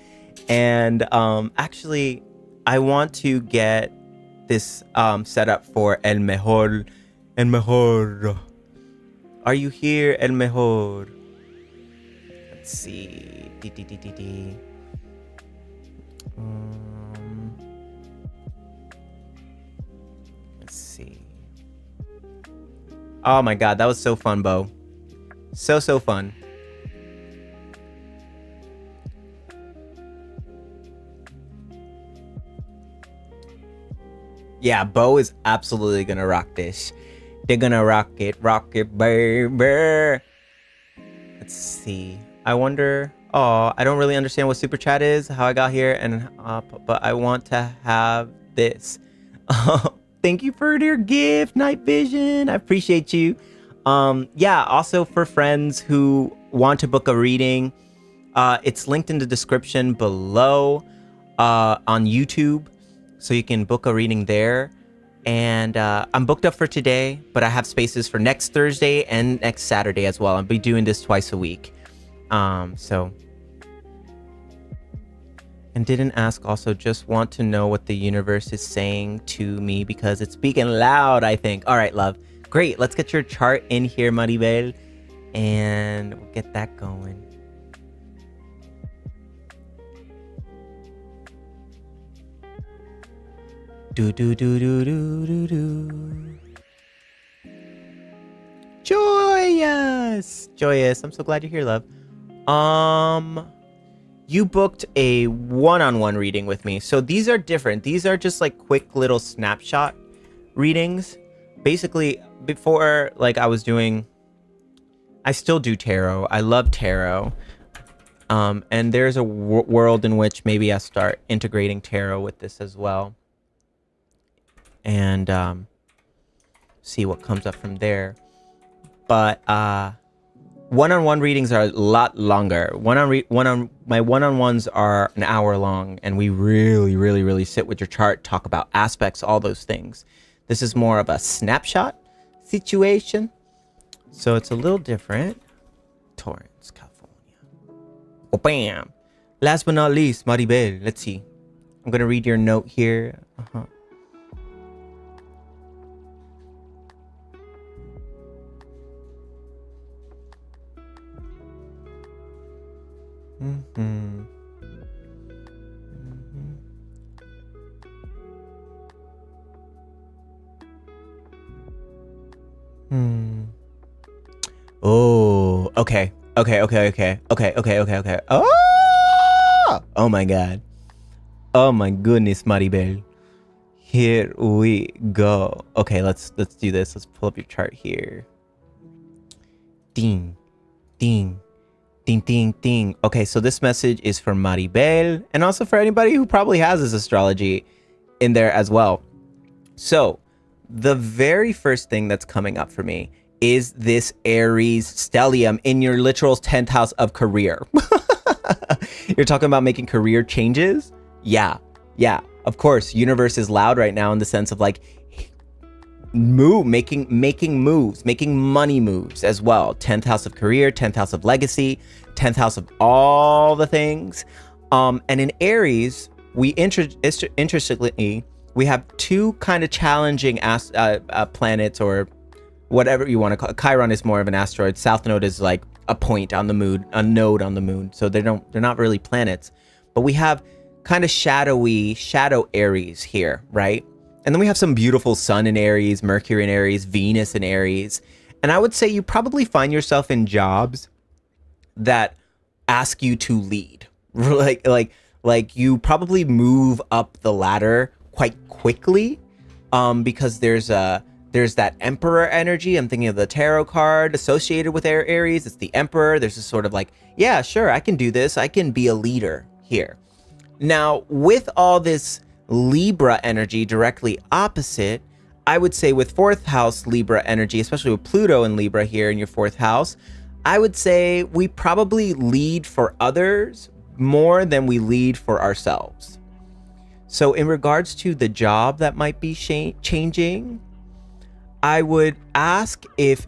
And actually, I want to get this set up for El Mejor. El Mejor. Are you Here, El Mejor? Let's see. Let's see. Oh my God, that was so fun, Bo. So fun. Yeah, Bo is absolutely gonna rock this. They're gonna rock it, baby. Let's see. I wonder. Oh, I don't really understand what super chat is, how I got here, and but I want to have this. Thank you for your gift, Night Vision. I appreciate you. Yeah. Also, for friends who want to book a reading, it's linked in the description below. on YouTube, so you can book a reading there. And I'm booked up for today, but I have spaces for next Thursday and next Saturday as well. I'll be doing this twice a week. So. And didn't ask also, just want to know what the universe is saying to me because it's speaking loud, I think. All right, love. Great. Let's get your chart in here, Mariell, and we'll get that going. Do do do do do do do. Joyous. I'm so glad you're here, love. You booked a one-on-one reading with me. So these are different. These are just like quick little snapshot readings. Basically, before, like, I still do tarot. I love tarot. And there's a world in which maybe I start integrating tarot with this as well. And see what comes up from there. But one-on-one readings are a lot longer. My one-on-ones are an hour long, and we really sit with your chart, talk about aspects, all those things. This is more of a snapshot situation, so it's a little different. Torrance, California. Oh, bam! Last but not least, Mariell. Let's see. I'm gonna read your note here. Oh, okay. Oh my god. Oh my goodness, Mariell. Here we go. Okay, let's do this. Let's pull up your chart here. Ding. Ding, ding, ding. Okay, so this message is for Mariell and also for anybody who probably has this astrology in there as well. So the very first thing that's coming up for me is this Aries stellium in your literal 10th house of career. You're talking about making career changes? Yeah, of course. Universe is loud right now in the sense of like making moves, making money moves as well. 10th house of career, 10th house of legacy, 10th house of all the things. And in Aries, interestingly, we have two kind of challenging planets, or whatever you want to call it. Chiron is more of an asteroid. South Node is like a point on the moon, a node on the moon. So they're not really planets, but we have kind of shadow Aries here, right? And then we have some beautiful Sun in Aries, Mercury in Aries, Venus in Aries. And I would say you probably find yourself in jobs that ask you to lead. Like you probably move up the ladder quite quickly, because there's that Emperor energy. I'm thinking of the tarot card associated with Aries. It's the Emperor. There's this sort of like, yeah, sure, I can do this. I can be a leader here. Now, with all this Libra energy directly opposite, I would say with 4th house Libra energy, especially with Pluto and Libra here in your 4th house, I would say we probably lead for others more than we lead for ourselves. So in regards to the job that might be changing, I would ask if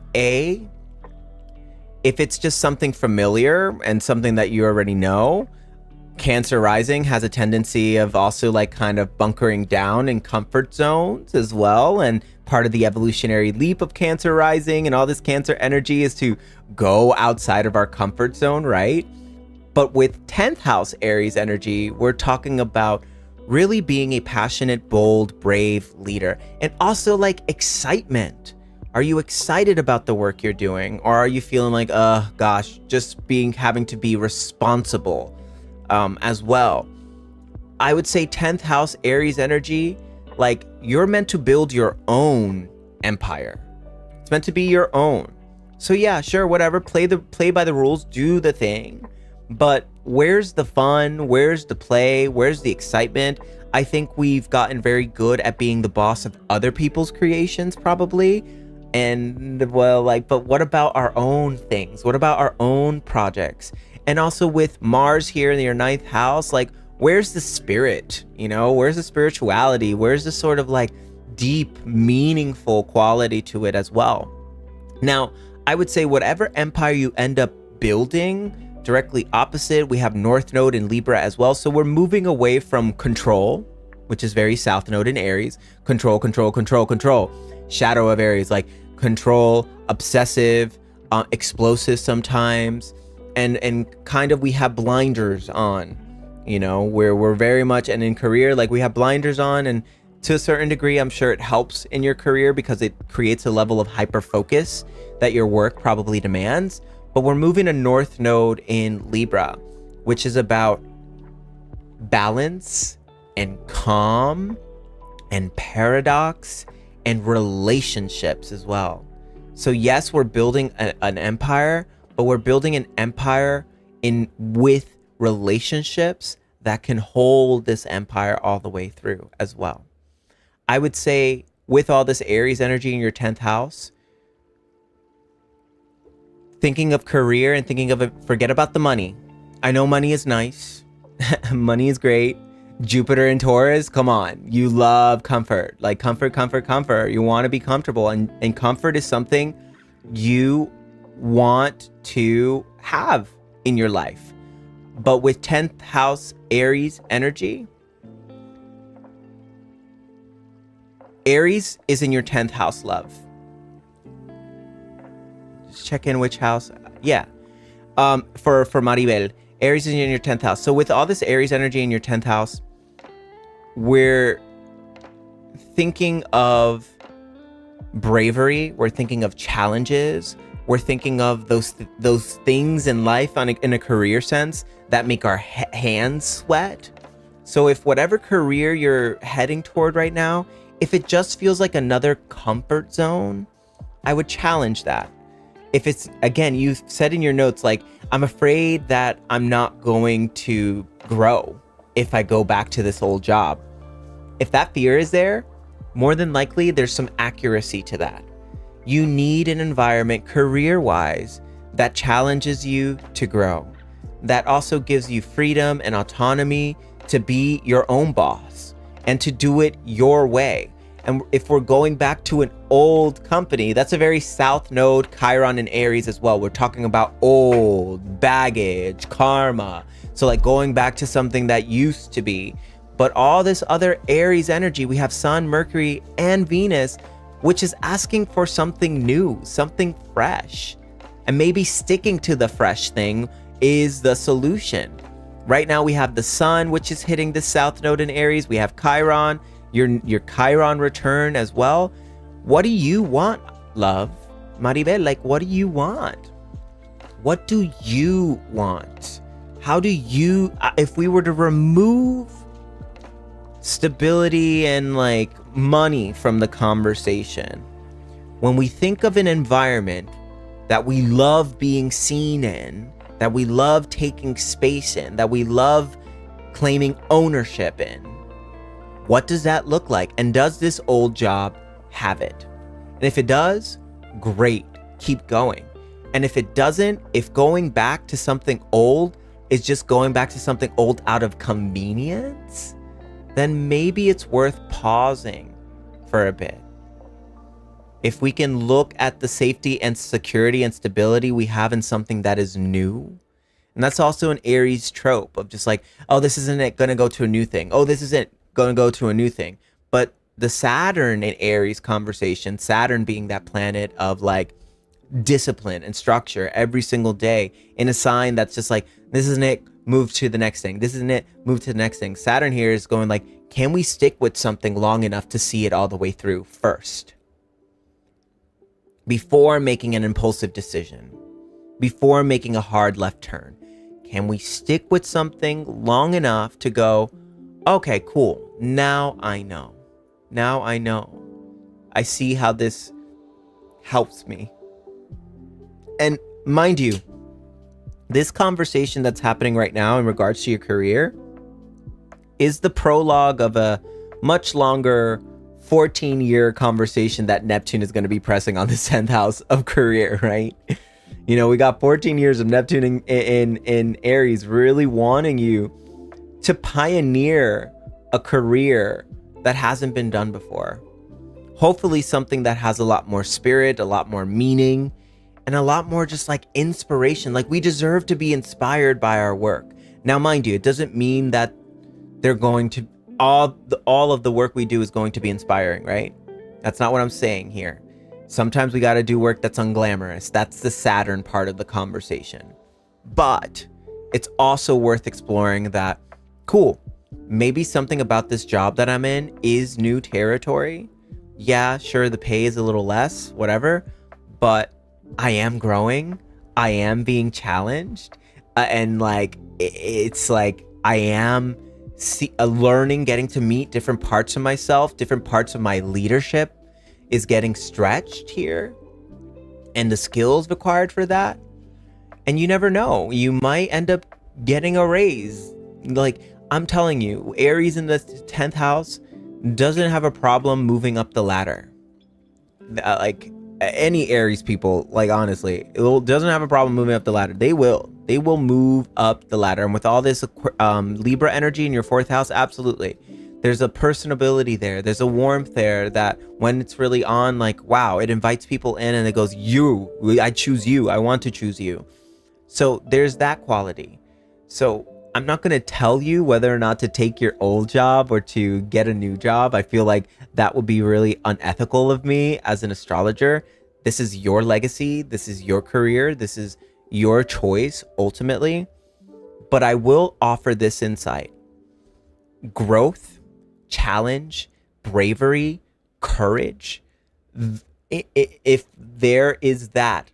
it's just something familiar and something that you already know. Cancer rising has a tendency of also like kind of bunkering down in comfort zones as well. And part of the evolutionary leap of Cancer rising and all this Cancer energy is to go outside of our comfort zone, right? But with 10th house Aries energy, we're talking about really being a passionate, bold, brave leader. And also like excitement. Are you excited about the work you're doing? Or are you feeling like, gosh, just having to be responsible as well? I would say 10th house Aries energy, like you're meant to build your own empire. It's meant to be your own. So yeah, sure, whatever, play by the rules, do the thing. But where's the fun? Where's the play? Where's the excitement? I think we've gotten very good at being the boss of other people's creations, probably. And well, like, but what about our own things? What about our own projects? And also with Mars here in your 9th house, like, where's the spirit? Where's the spirituality? Where's the sort of like deep, meaningful quality to it as well? Now, I would say whatever empire you end up building, directly opposite, we have North Node in Libra as well. So we're moving away from control, which is very South Node in Aries. Control, control, control, control. Shadow of Aries, like control, obsessive, explosive sometimes. And kind of we have blinders on, where we're very much, and in career, like we have blinders on, and to a certain degree, I'm sure it helps in your career because it creates a level of hyper focus that your work probably demands. But we're moving a North Node in Libra, which is about balance and calm and paradox and relationships as well. So yes, we're building an empire, but we're building an empire with relationships that can hold this empire all the way through as well. I would say with all this Aries energy in your 10th house, thinking of career and thinking of it, forget about the money. I know money is nice. Money is great. Jupiter in Taurus, come on. You love comfort. Like comfort, comfort, comfort. You want to be comfortable. And comfort is something you want to have in your life. But with 10th house Aries energy, Aries is in your 10th house, love. Just check in which house. Yeah. For Mariell, Aries is in your 10th house. So with all this Aries energy in your 10th house, we're thinking of bravery. We're thinking of challenges. We're thinking of those things in life in a career sense that make our hands sweat. So if whatever career you're heading toward right now, if it just feels like another comfort zone, I would challenge that. If it's, again, you said in your notes, like, I'm afraid that I'm not going to grow if I go back to this old job. If that fear is there, more than likely there's some accuracy to that. You need an environment career-wise that challenges you to grow, that also gives you freedom and autonomy to be your own boss and to do it your way. And if we're going back to an old company, that's a very South Node, Chiron and Aries as well. We're talking about old baggage, karma. So like going back to something that used to be. But all this other Aries energy, we have Sun, Mercury, and Venus, which is asking for something new, something fresh. And maybe sticking to the fresh thing is the solution. Right now we have the Sun, which is hitting the South Node in Aries. We have Chiron, your Chiron return as well. What do you want, love? Mariell, like, what do you want? What do you want? How do you, if we were to remove stability and like money from the conversation, when we think of an environment that we love being seen in, that we love taking space in, that we love claiming ownership in, what does that look like? And does this old job have it? And if it does, great, keep going. And if it doesn't, if going back to something old is just going back to something old out of convenience, then maybe it's worth pausing for a bit. If we can look at the safety and security and stability we have in something that is new. And that's also an Aries trope of just like, oh, this isn't it going to go to a new thing. Oh, this isn't going to go to a new thing. But the Saturn in Aries conversation, Saturn being that planet of like discipline and structure every single day in a sign that's just like, this isn't it, move to the next thing. This isn't it, move to the next thing. Saturn here is going like, can we stick with something long enough to see it all the way through first? Before making an impulsive decision, before making a hard left turn, can we stick with something long enough to go, okay, cool. Now I know. Now I know. I see how this helps me. And mind you, this conversation that's happening right now in regards to your career is the prologue of a much longer 14-year conversation that Neptune is going to be pressing on the 10th house of career, right? We got 14 years of Neptune in Aries really wanting you to pioneer a career that hasn't been done before. Hopefully something that has a lot more spirit, a lot more meaning, and a lot more just like inspiration. Like, we deserve to be inspired by our work. Now, mind you, it doesn't mean that they're going to all of the work we do is going to be inspiring, right? That's not what I'm saying here. Sometimes we got to do work that's unglamorous. That's the Saturn part of the conversation. But it's also worth exploring that, cool, maybe something about this job that I'm in is new territory. Yeah, sure, the pay is a little less, whatever, but I am growing. I am being challenged. And like, it's like I am learning, getting to meet different parts of myself, different parts of my leadership is getting stretched here, and the skills required for that. And you never know, you might end up getting a raise. Like, I'm telling you, Aries in the 10th house doesn't have a problem moving up the ladder. Like, any Aries people, like, honestly, doesn't have a problem moving up the ladder. They will move up the ladder. And with all this Libra energy in your 4th house, absolutely. There's a personability there. There's a warmth there that when it's really on, like, wow, it invites people in and it goes, I choose you. I want to choose you. So there's that quality. So I'm not going to tell you whether or not to take your old job or to get a new job. I feel like that would be really unethical of me as an astrologer. This is your legacy. This is your career. This is your choice ultimately. But I will offer this insight. Growth, challenge, bravery, courage. If there is that,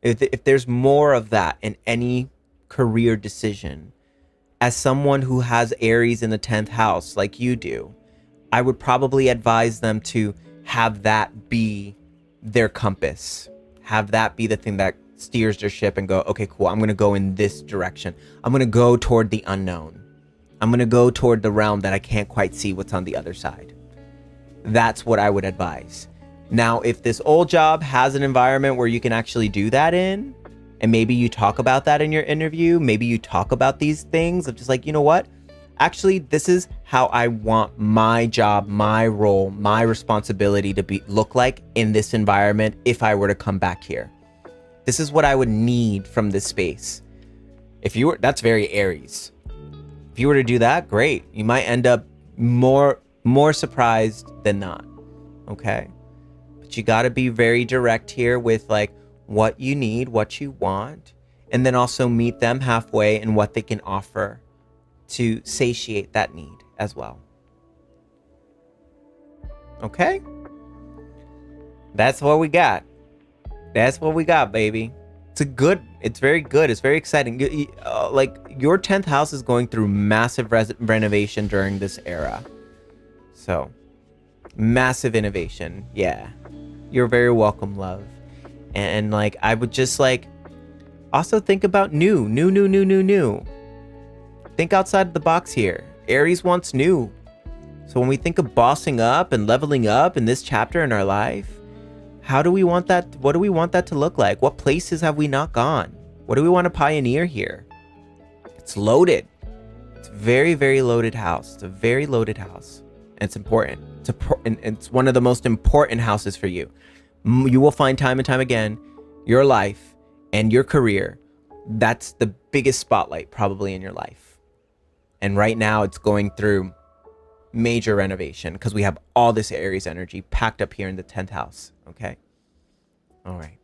if there's more of that in any career decision, as someone who has Aries in the 10th house like you do, I would probably advise them to have that be their compass. Have that be the thing that steers their ship and go, okay, cool, I'm going to go in this direction. I'm going to go toward the unknown. I'm going to go toward the realm that I can't quite see what's on the other side. That's what I would advise. Now, if this old job has an environment where you can actually do that in, and maybe you talk about that in your interview, maybe you talk about these things of just like, you know what? Actually, this is how I want my job, my role, my responsibility to look like in this environment if I were to come back here. This is what I would need from this space. That's very Aries. If you were to do that, great. You might end up more surprised than not. Okay? But you got to be very direct here with like what you need, what you want, and then also meet them halfway in what they can offer to satiate that need as well. Okay? That's what we got. That's what we got, baby. It's very good. It's very exciting. Like, your 10th house is going through massive renovation during this era. So, massive innovation. Yeah. You're very welcome, love. And like, I would just like, also think about new. Think outside the box here. Aries wants new. So when we think of bossing up and leveling up in this chapter in our life, how do we want that? What do we want that to look like? What places have we not gone? What do we want to pioneer here? It's loaded. It's a very, very loaded house. It's a very loaded house. And it's important. It's one of the most important houses for you. You will find time and time again, your life and your career, that's the biggest spotlight probably in your life. And right now it's going through major renovation because we have all this Aries energy packed up here in the 10th house. Okay. All right.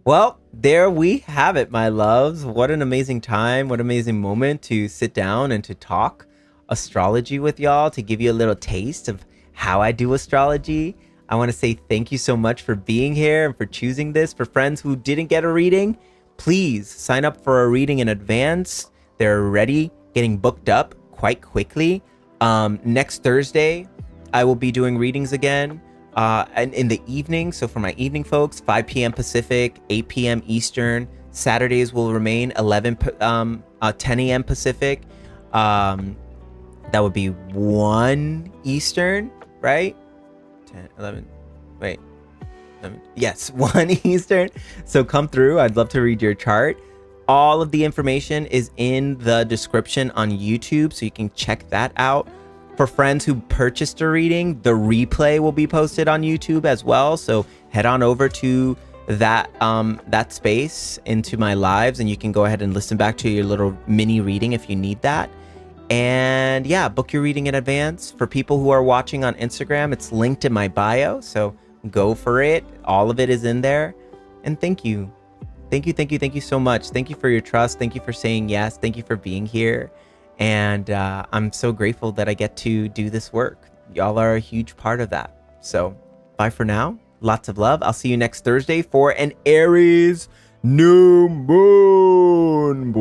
Well, there we have it, my loves. What an amazing time. What an amazing moment to sit down and to talk astrology with y'all, to give you a little taste of how I do astrology. I want to say thank you so much for being here and for choosing this. For friends who didn't get a reading, please sign up for a reading in advance. They're already getting booked up quite quickly. Next Thursday, I will be doing readings again and in the evening. So for my evening folks, 5 p.m. Pacific, 8 p.m. Eastern. Saturdays will remain 10 a.m. Pacific. That would be 1 Eastern, right? 10, 11, wait. Yes, 1 Eastern. So come through. I'd love to read your chart. all of the information is in the description on YouTube, so you can check that out. For friends who purchased a reading, the replay will be posted on YouTube as well. So head on over to that space into my lives, and you can go ahead and listen back to your little mini reading if you need that. And yeah, book your reading in advance. For people who are watching on Instagram, it's linked in my bio, so go for it. All of it is in there. And thank you so much. Thank you for your trust. Thank you for saying yes. Thank you for being here. And I'm so grateful that I get to do this work. Y'all are a huge part of that. So bye for now. Lots of love. I'll see you next Thursday for an Aries new moon.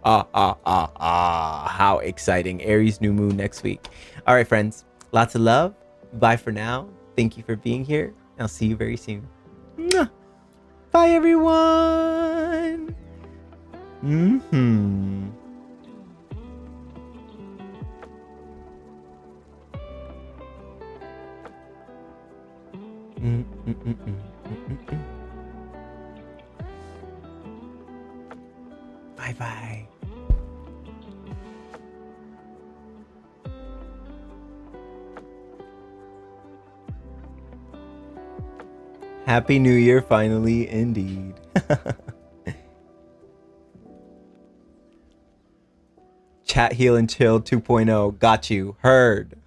How exciting. Aries new moon next week. All right, friends. Lots of love. Bye for now. Thank you for being here. I'll see you very soon. Mwah. Bye, everyone. Bye-bye. Happy New Year, finally, indeed. Chat, heal, and chill 2.0. Got you. Heard.